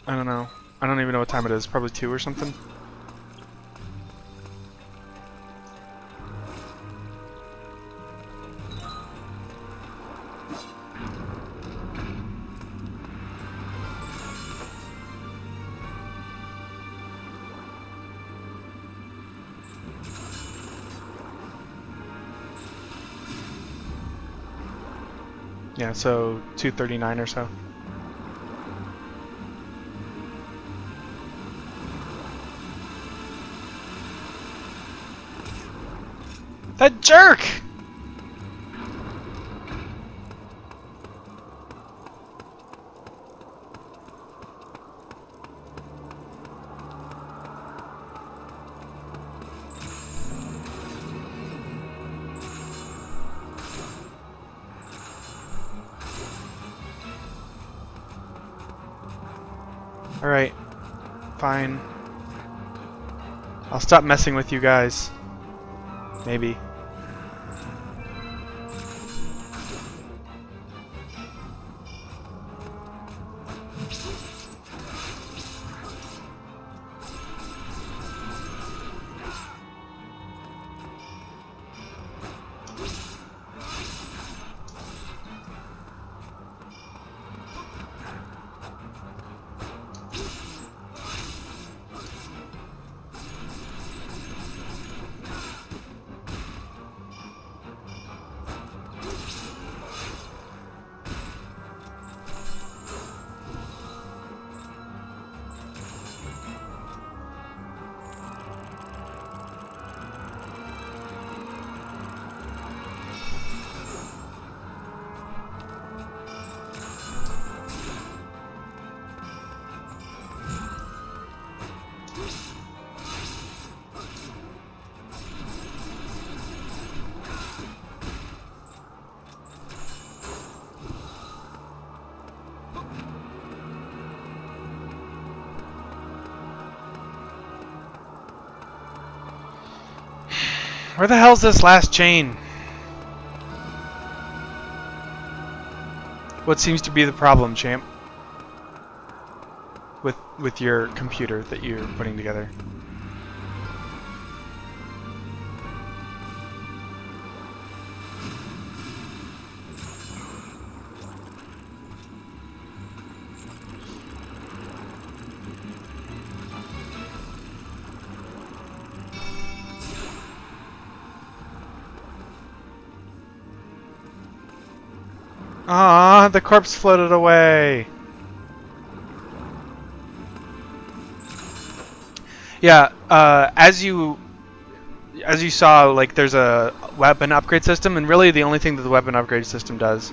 S1: I don't know. I don't even know what time it is. Probably 2 or something. Yeah, so 239 or so. That jerk! Alright, fine. I'll stop messing with you guys. Maybe. Where the hell's this last chain? What seems to be the problem, champ? With your computer that you're putting together? Ah, the corpse floated away. Yeah, as you saw, like, there's a weapon upgrade system, and really the only thing that the weapon upgrade system does,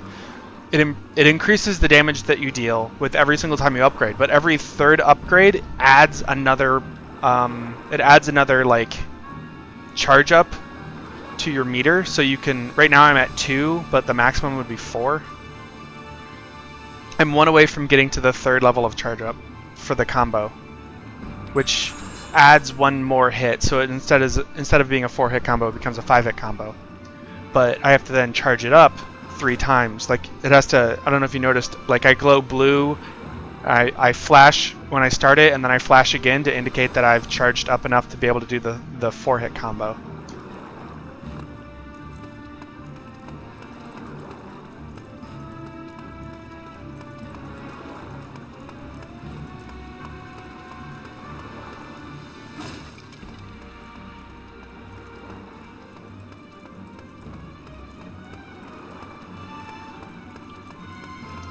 S1: it increases the damage that you deal with every single time you upgrade. But every third upgrade adds another, like, charge up to your meter. So you can, right now I'm at 2, but the maximum would be 4. I'm 1 away from getting to the 3rd level of charge up for the combo, which adds 1 more hit. So it instead of being a 4-hit combo, it becomes a 5-hit combo. But I have to then charge it up 3 times. Like, it has to, I don't know if you noticed, like, I glow blue, I flash when I start it, and then I flash again to indicate that I've charged up enough to be able to do the 4-hit combo.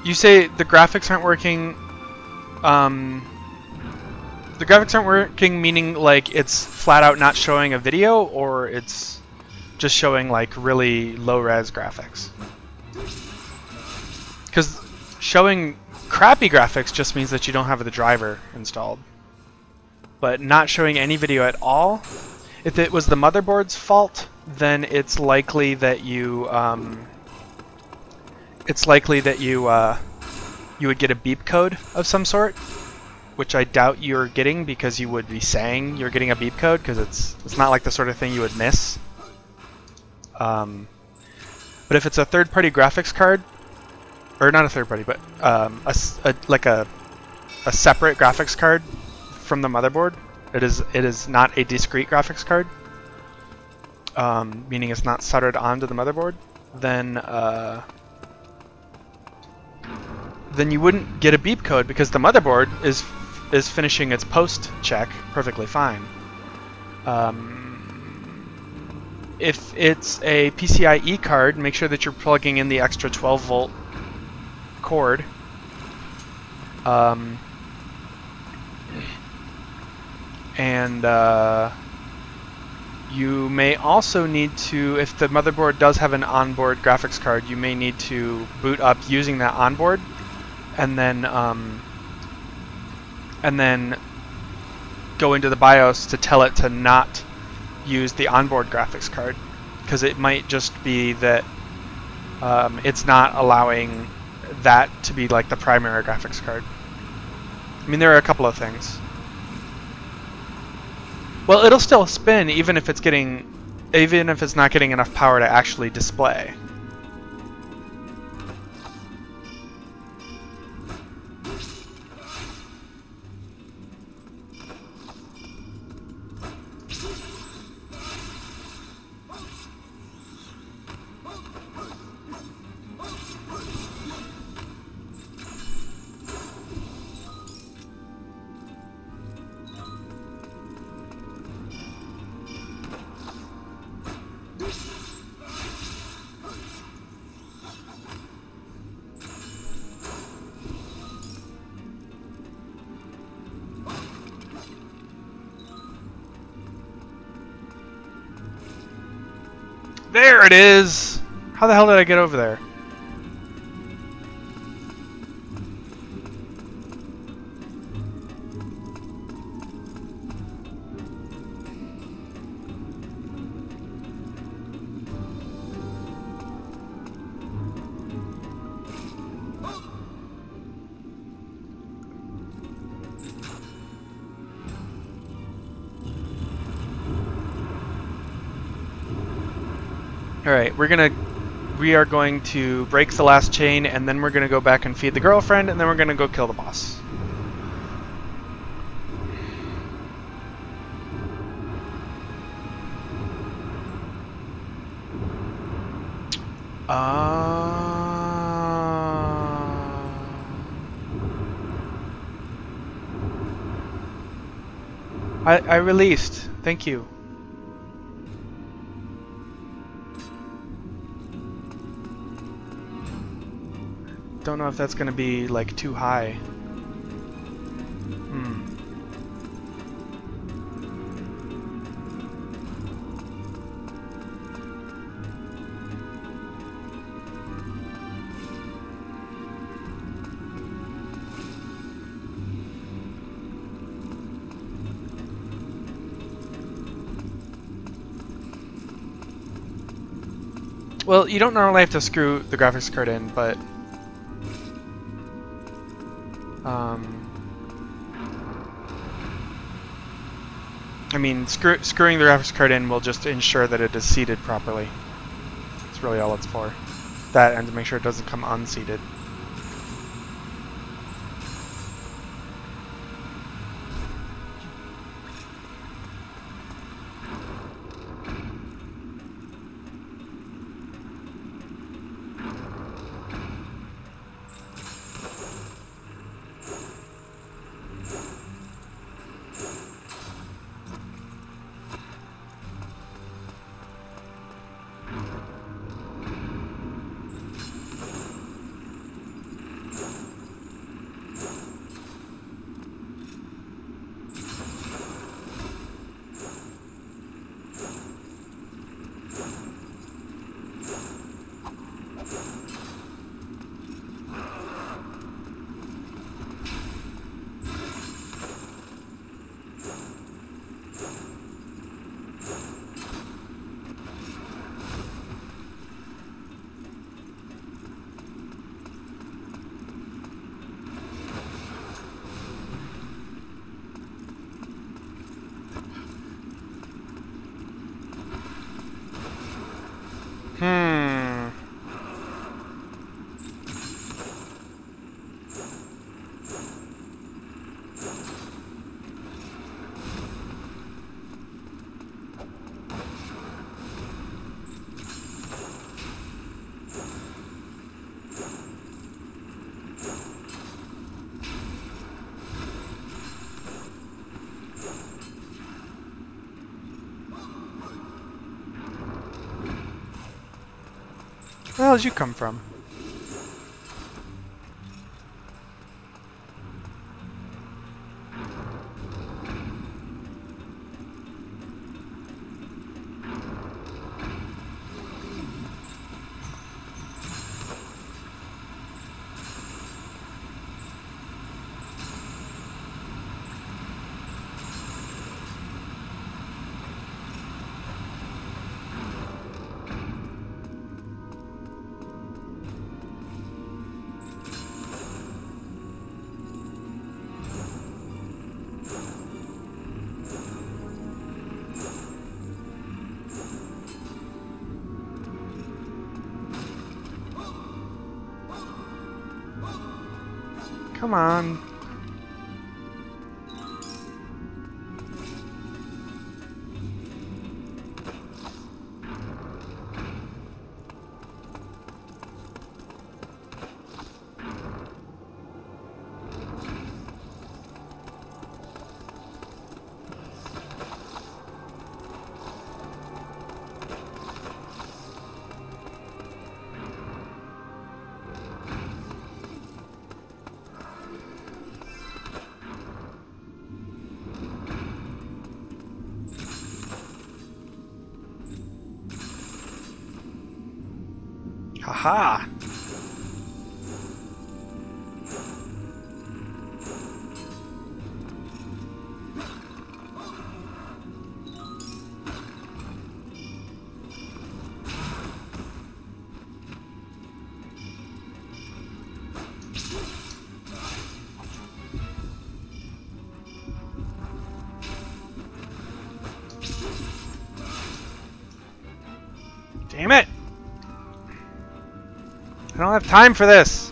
S1: You say the graphics aren't working. The graphics aren't working, meaning like it's flat out not showing a video, or it's just showing like really low res graphics? Because showing crappy graphics just means that you don't have the driver installed. But not showing any video at all, if it was the motherboard's fault, then it's likely that you you would get a beep code of some sort, which I doubt you're getting, because you would be saying you're getting a beep code, because it's not like the sort of thing you would miss. But if it's a third-party graphics card, or not a third-party, but like a separate graphics card from the motherboard, it is not a discrete graphics card, meaning it's not soldered onto the motherboard, then you wouldn't get a beep code, because the motherboard is finishing its post check perfectly fine. If it's a PCIe card, make sure that you're plugging in the extra 12 volt cord. And you may also need to, if the motherboard does have an onboard graphics card, you may need to boot up using that onboard, and then go into the BIOS to tell it to not use the onboard graphics card, because it might just be that it's not allowing that to be like the primary graphics card. I mean, there are a couple of things. Well, it'll still spin even if it's not getting enough power to actually display. There it is! How the hell did I get over there? Alright, we are going to break the last chain, and then we're going to go back and feed the girlfriend, and then we're going to go kill the boss. I released. Thank you. Don't know if that's going to be like too high. Well, you don't normally have to screw the graphics card in, but I mean, screwing the graphics card in will just ensure that it is seated properly. That's really all it's for. That, and to make sure it doesn't come unseated. Where did you come from? Come on. Haha! Damn it! I don't have time for this!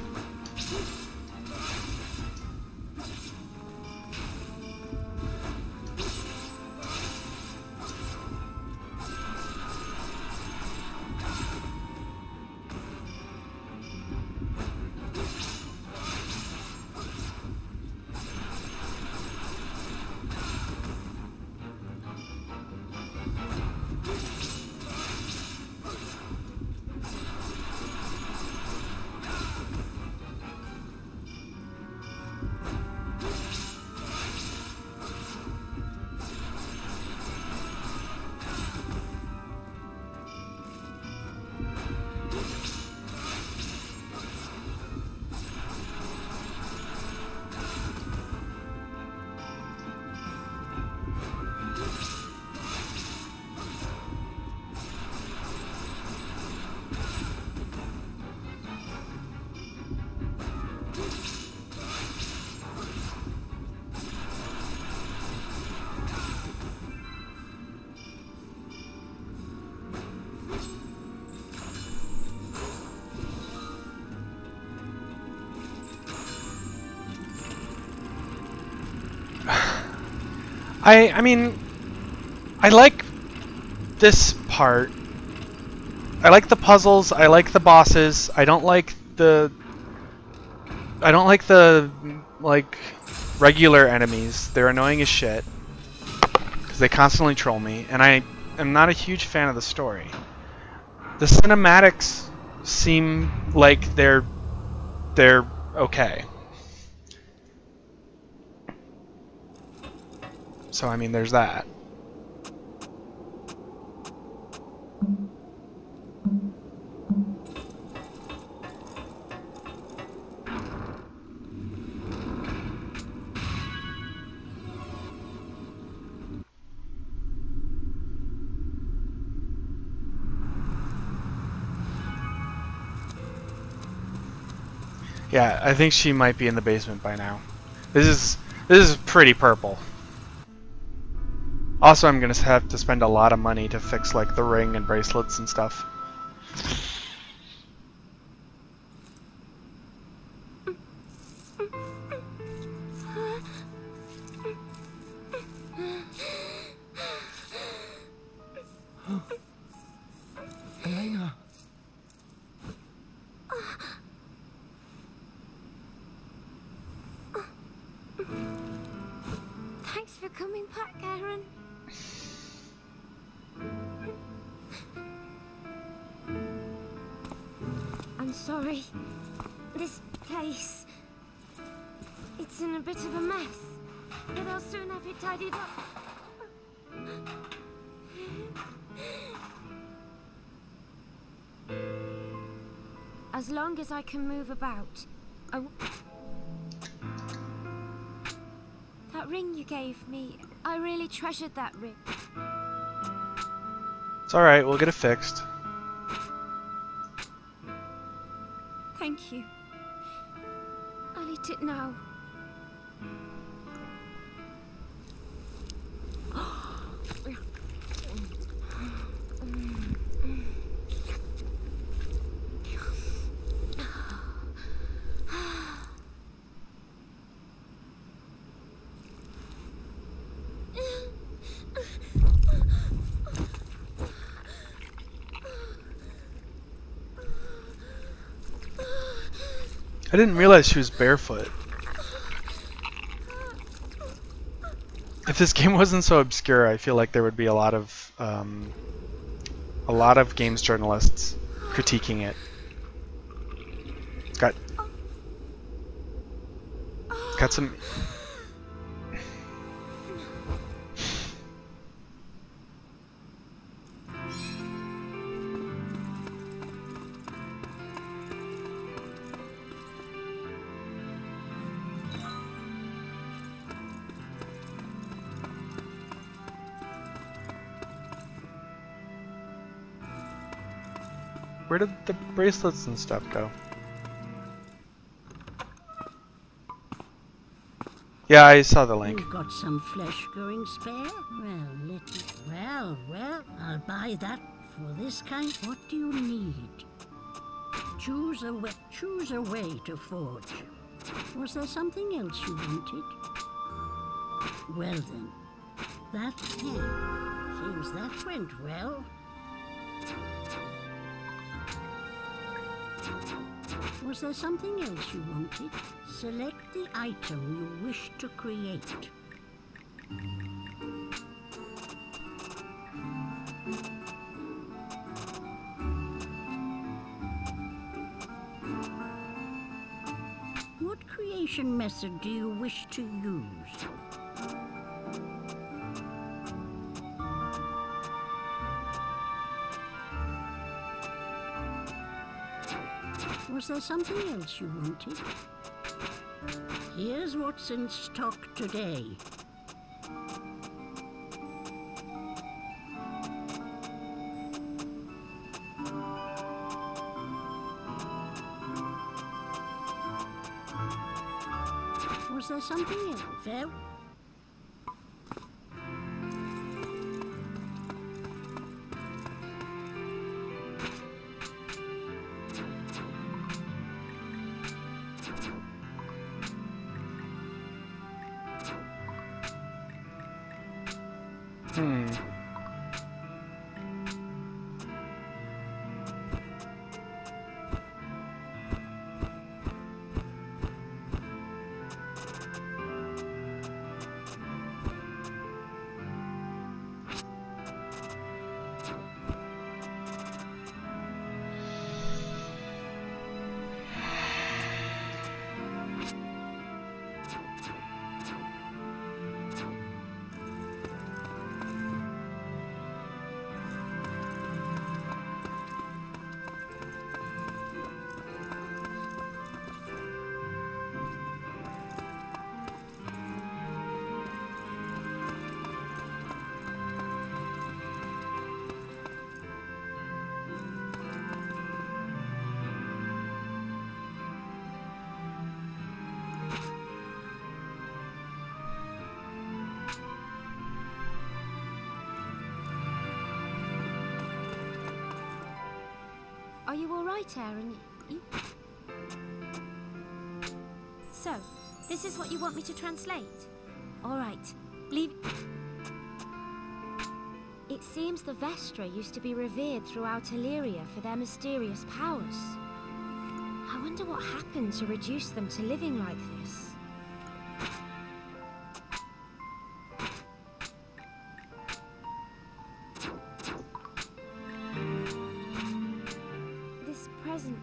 S1: I mean, I like this part. I like the puzzles, I like the bosses, I don't like the like regular enemies. They're annoying as shit because they constantly troll me, and I am not a huge fan of the story. The cinematics seem like they're okay. So I mean, there's that. Yeah, I think she might be in the basement by now. This is pretty purple. Also, I'm gonna have to spend a lot of money to fix like the ring and bracelets and stuff.
S4: Elena.
S2: Thanks for coming back, Aaron. I'm sorry. This place... it's in a bit of a mess. But I'll soon have it tidied up. As long as I can move about, that ring you gave me, I really treasured that ring.
S1: It's alright, we'll get it fixed.
S2: Thank you. I'll eat it now.
S1: I didn't realize she was barefoot. If this game wasn't so obscure, I feel like there would be a lot of games journalists critiquing it. It's got some. Where did the bracelets and stuff go? Yeah, I saw the link.
S3: You've got some flesh growing spare? Well, I'll buy that for this kind. What do you need? Choose a way to forge. Was there something else you wanted? Well then, seems that went well. Was there something else you wanted? Select the item you wish to create. What creation method do you wish to use? Was there something else you wanted? Here's what's in stock today. Was there something else? Well,
S2: Are you all right, Aaron? So, this is what you want me to translate? All right, leave. It seems the Vestra used to be revered throughout Illyria for their mysterious powers. I wonder what happened to reduce them to living like this.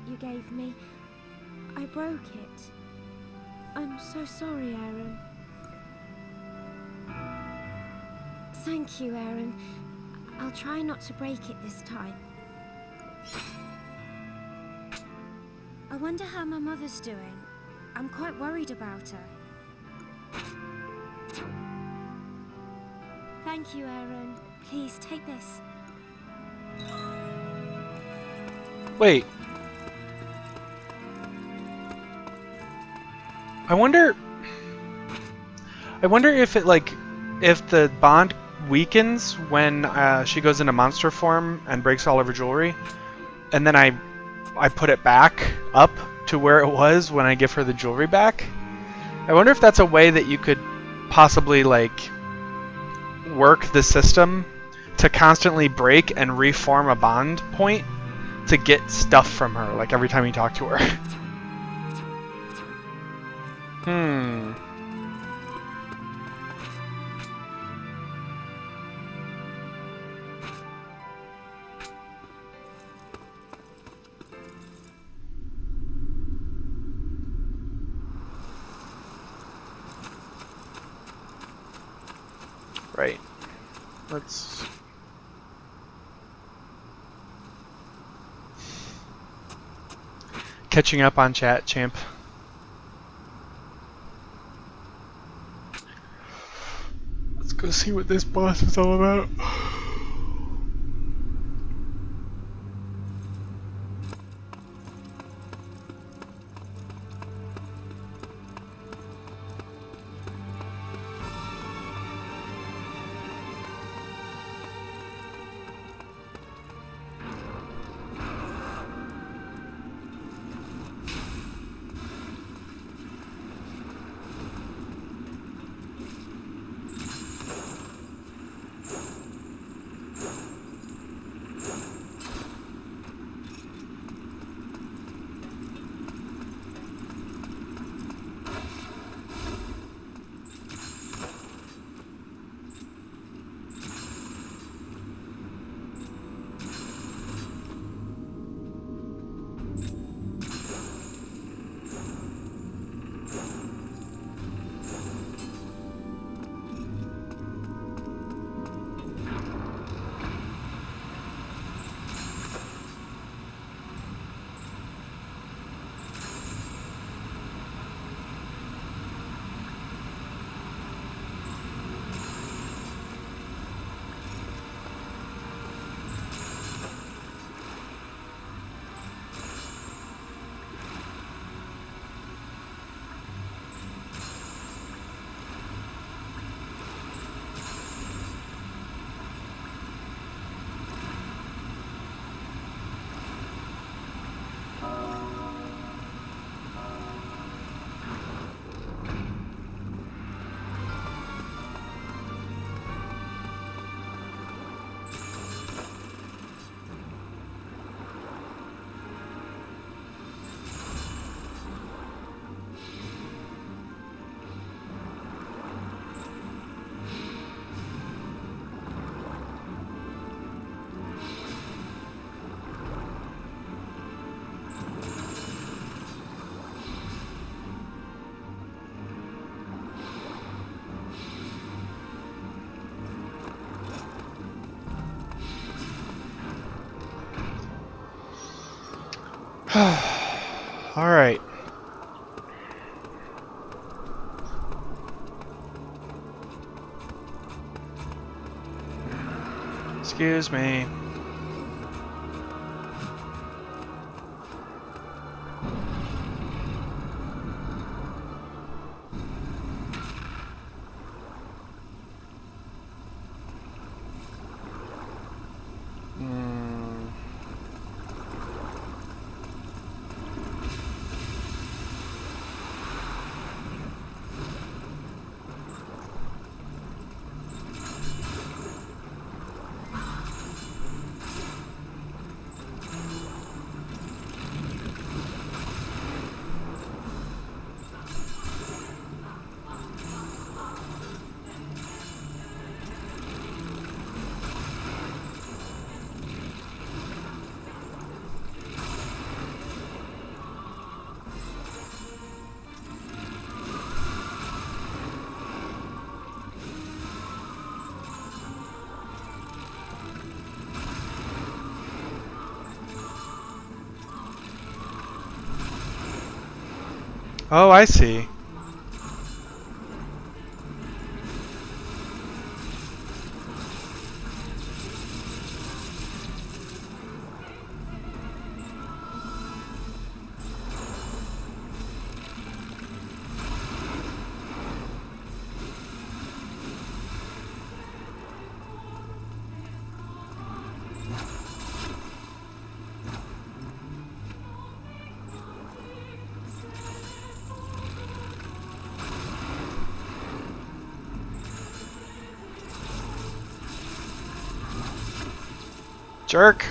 S2: You gave me. I broke it. I'm so sorry, Aaron. Thank you, Aaron. I'll try not to break it this time. I wonder how my mother's doing. I'm quite worried about her. Thank you, Aaron. Please take this.
S1: Wait. I wonder if it if the bond weakens when she goes into monster form and breaks all of her jewelry, and then I put it back up to where it was when I give her the jewelry back. I wonder if that's a way that you could possibly work the system to constantly break and reform a bond point to get stuff from her, every time you talk to her. Hmm. Right. Let's... Catching up on chat, champ. Let's go see what this boss is all about. Alright. Excuse me. Oh, I see. Jerk.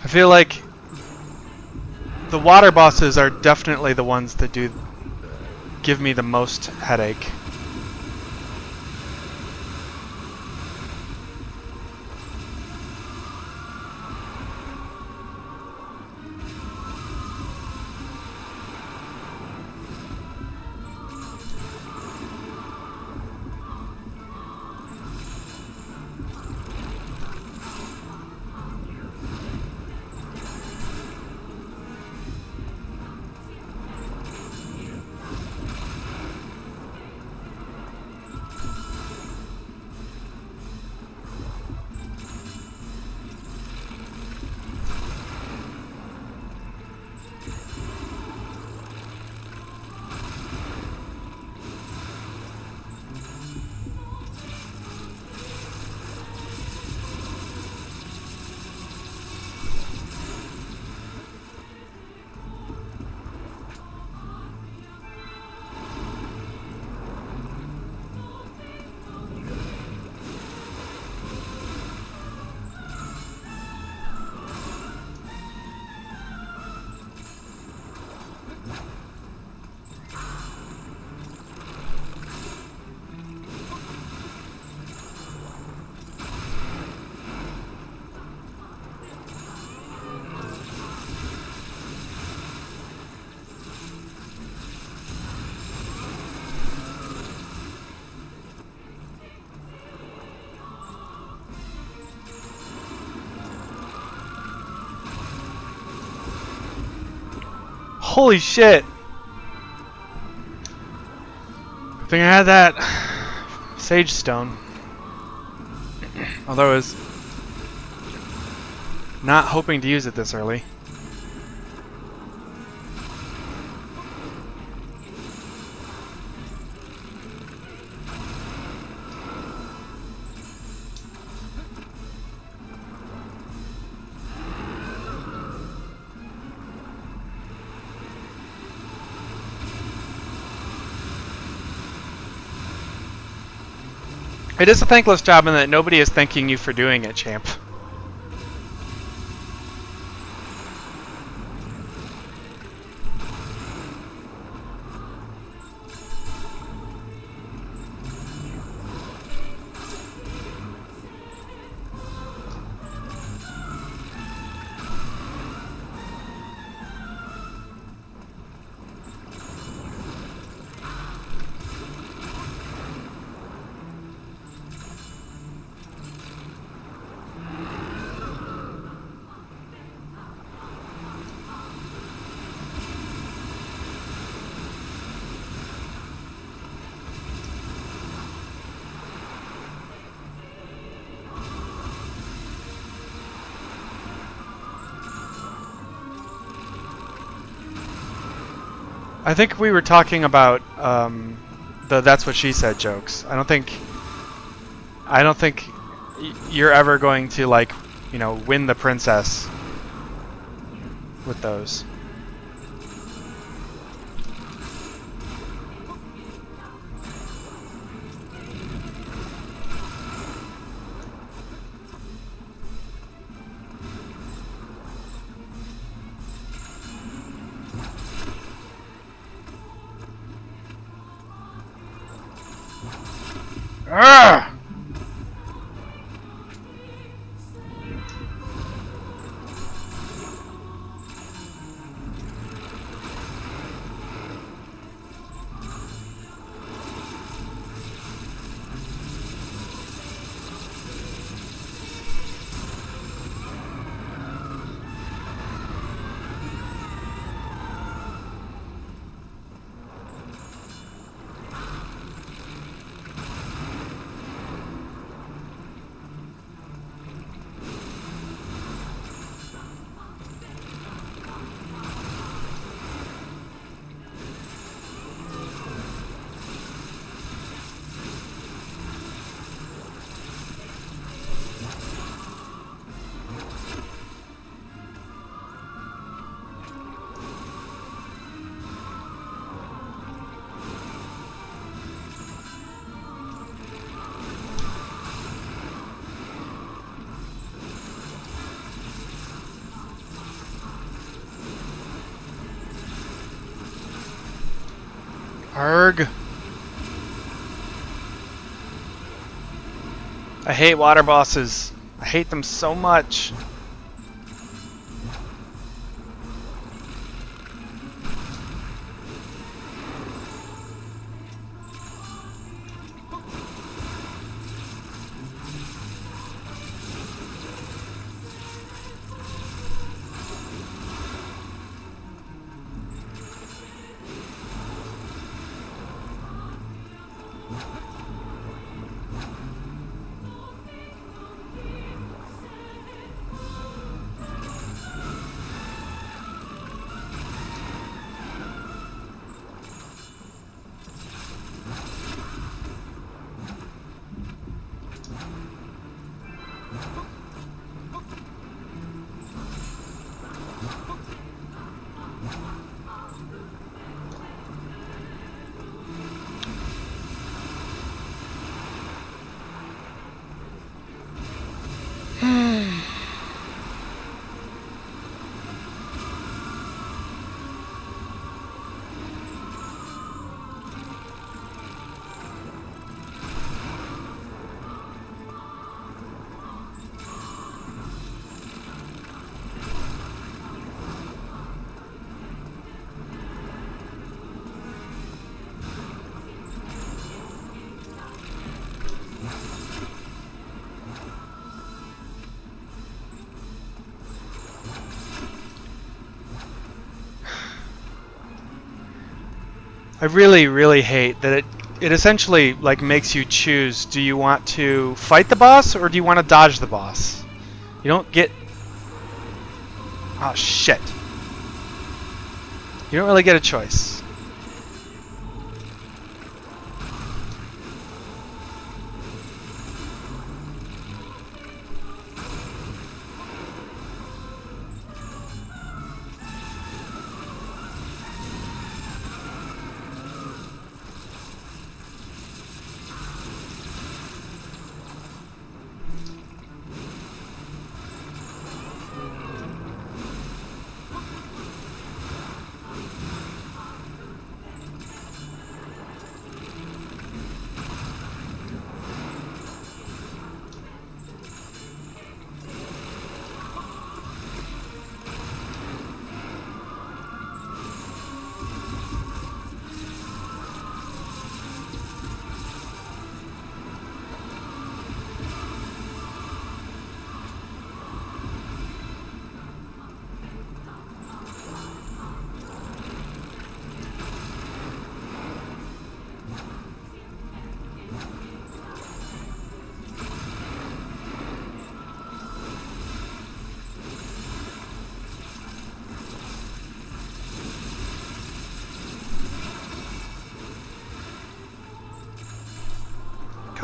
S1: I feel like the water bosses are definitely the ones that give me the most headache. Holy shit! I think I had that Sage Stone. Although I was not hoping to use it this early. It is a thankless job in that nobody is thanking you for doing it, champ. I think we were talking about the "that's what she said" jokes. I don't think you're ever going to, like, you know, win the princess with those. Arrgh! Arg. I hate water bosses. I hate them so much. I really, really hate that it essentially like makes you choose, do you want to fight the boss or do you want to dodge the boss? You don't get... Oh shit. You don't really get a choice.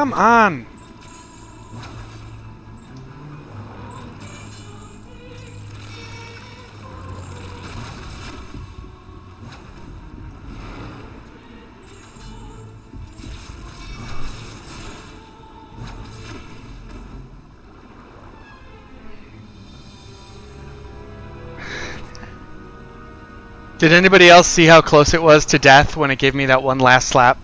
S1: Come on! Did anybody else see how close it was to death when it gave me that one last slap?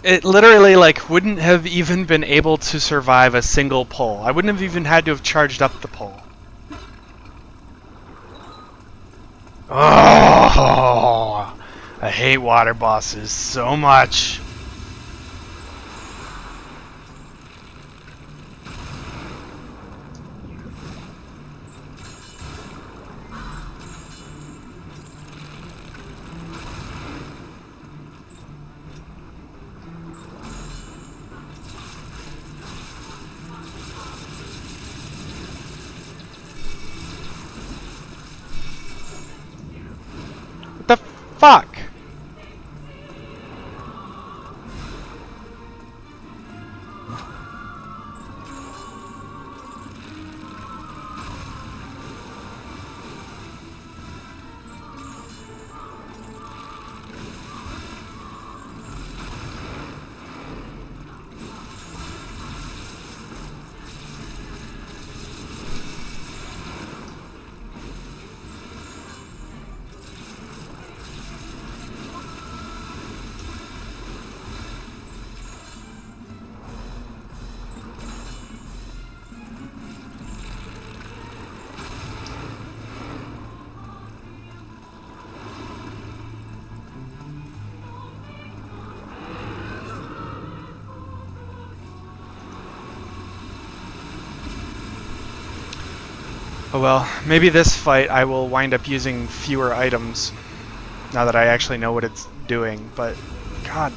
S1: It literally like wouldn't have even been able to survive a single pull. I wouldn't have even had to have charged up the pull. Oh, I hate water bosses so much. What the fuck? Oh well, maybe this fight I will wind up using fewer items now that I actually know what it's doing, but god.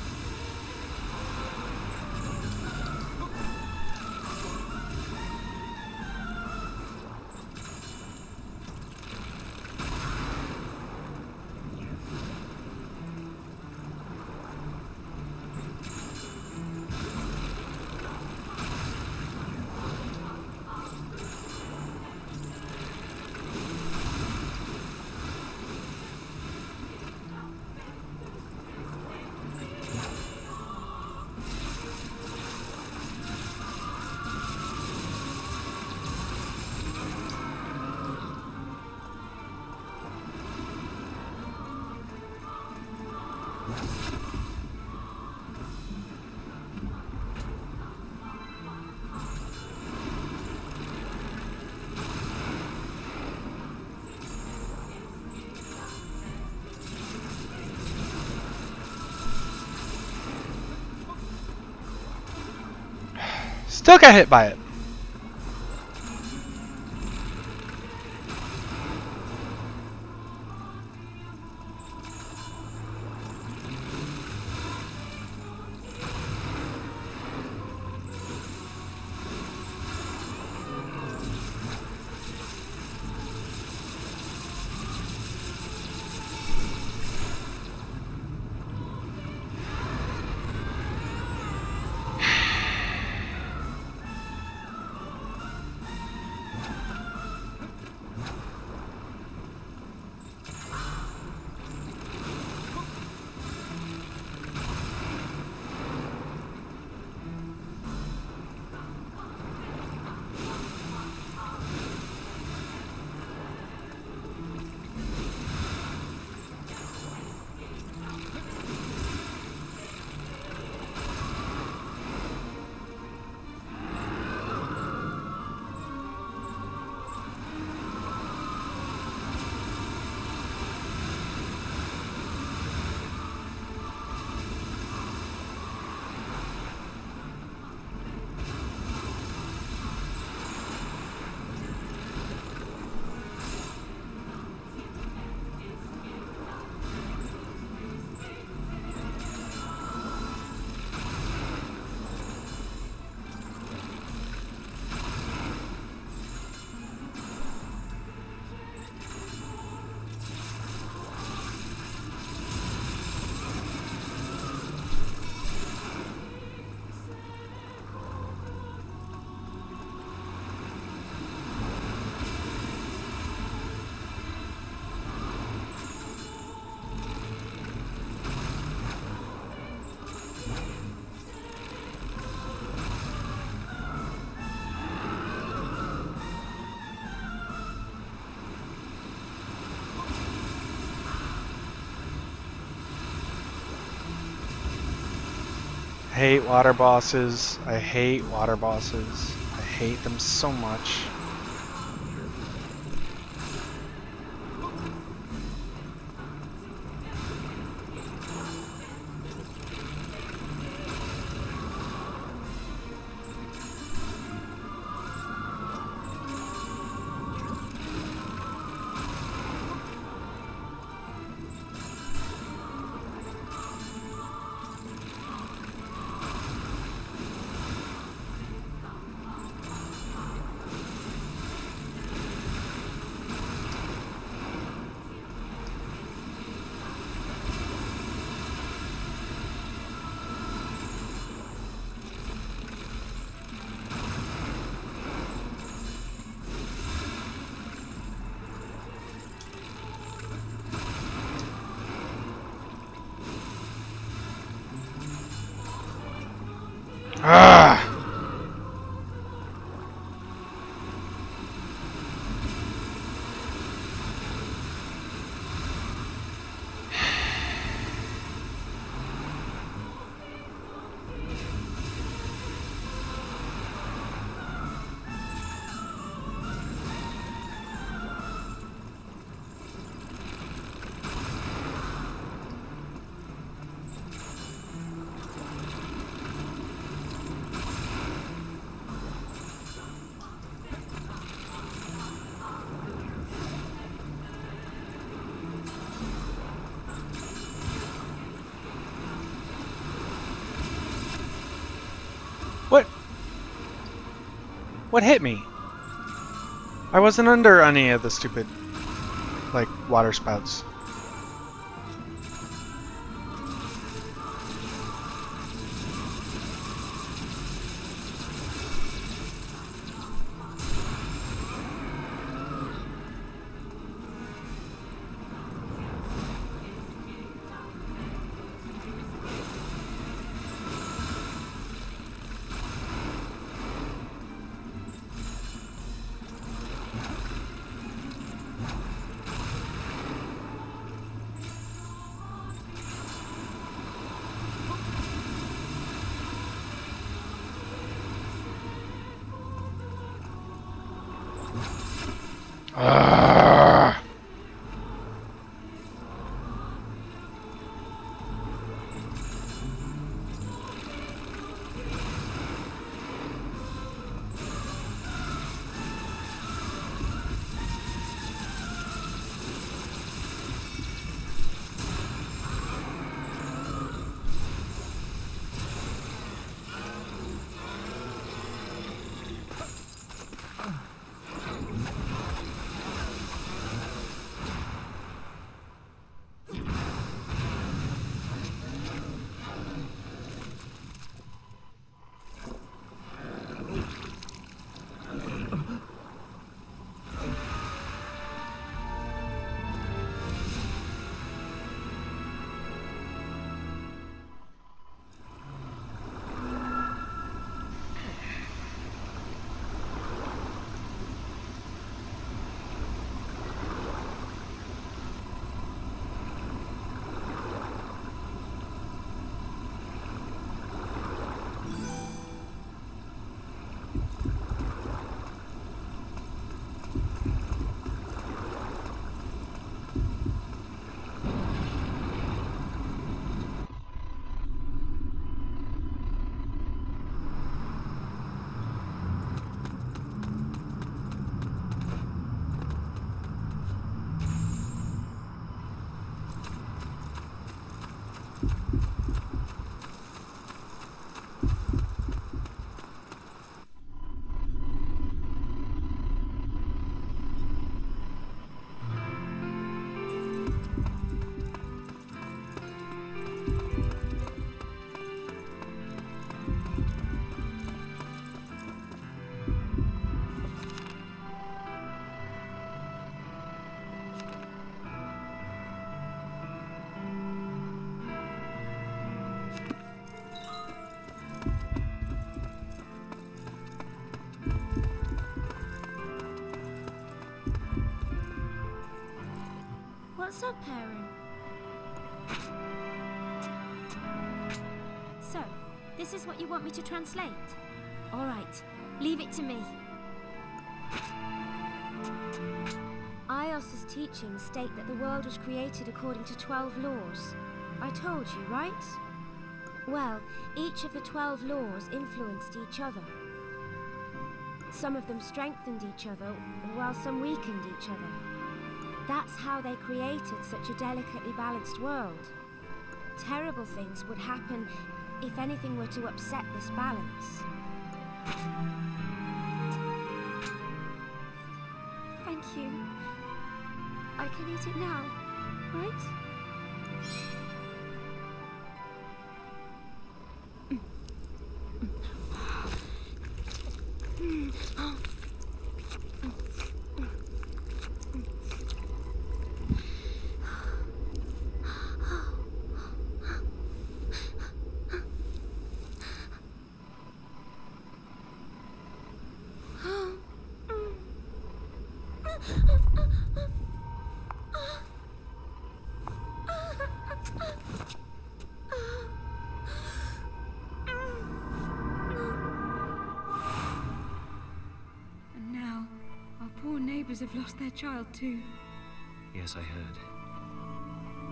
S1: Still got hit by it. I hate water bosses. I hate water bosses. I hate them so much. Ah! What? What hit me? I wasn't under any of the stupid, like, water spouts.
S2: What's up, Aaron? So, this is what you want me to translate? All right, leave it to me. Ios's teachings state that the world was created according to 12 laws. I told you, right? Well, each of the 12 laws influenced each other. Some of them strengthened each other, while some weakened each other. That's how they created such a delicately balanced world. Terrible things would happen if anything were to upset this balance. Thank you. I can eat it now, right?
S5: Have lost their child too.
S6: Yes, I heard.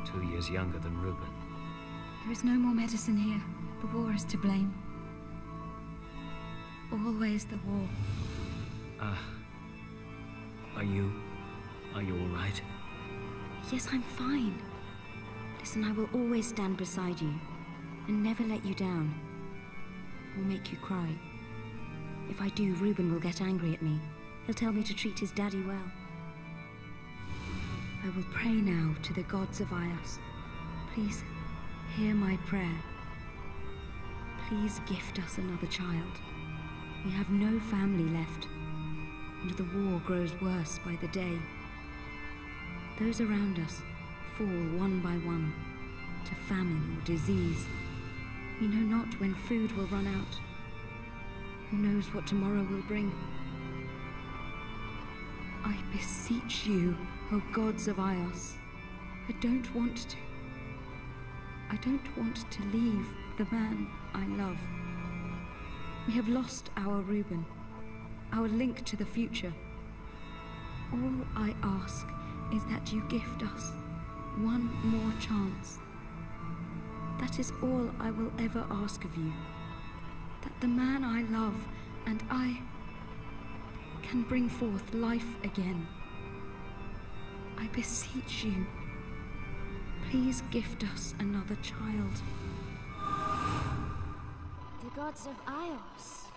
S6: 2 years younger than Reuben.
S5: There is no more medicine here. The war is to blame. Always the war.
S6: Are you all right?
S5: Yes, I'm fine. Listen, I will always stand beside you and never let you down or make you cry.
S7: If I do, Reuben will get angry at me. He'll tell me to treat his daddy well. I will pray now to the gods of Ios. Please, hear my prayer. Please gift us another child. We have no family left, and the war grows worse by the day. Those around us fall one by one to famine or disease. We know not when food will run out. Who knows what tomorrow will bring? I beseech you, O gods of Ios. I don't want to leave the man I love. We have lost our Reuben, our link to the future. All I ask is that you gift us one more chance. That is all I will ever ask of you. That the man I love and I can bring forth life again. I beseech you, please gift us another child.
S2: The gods of Ios.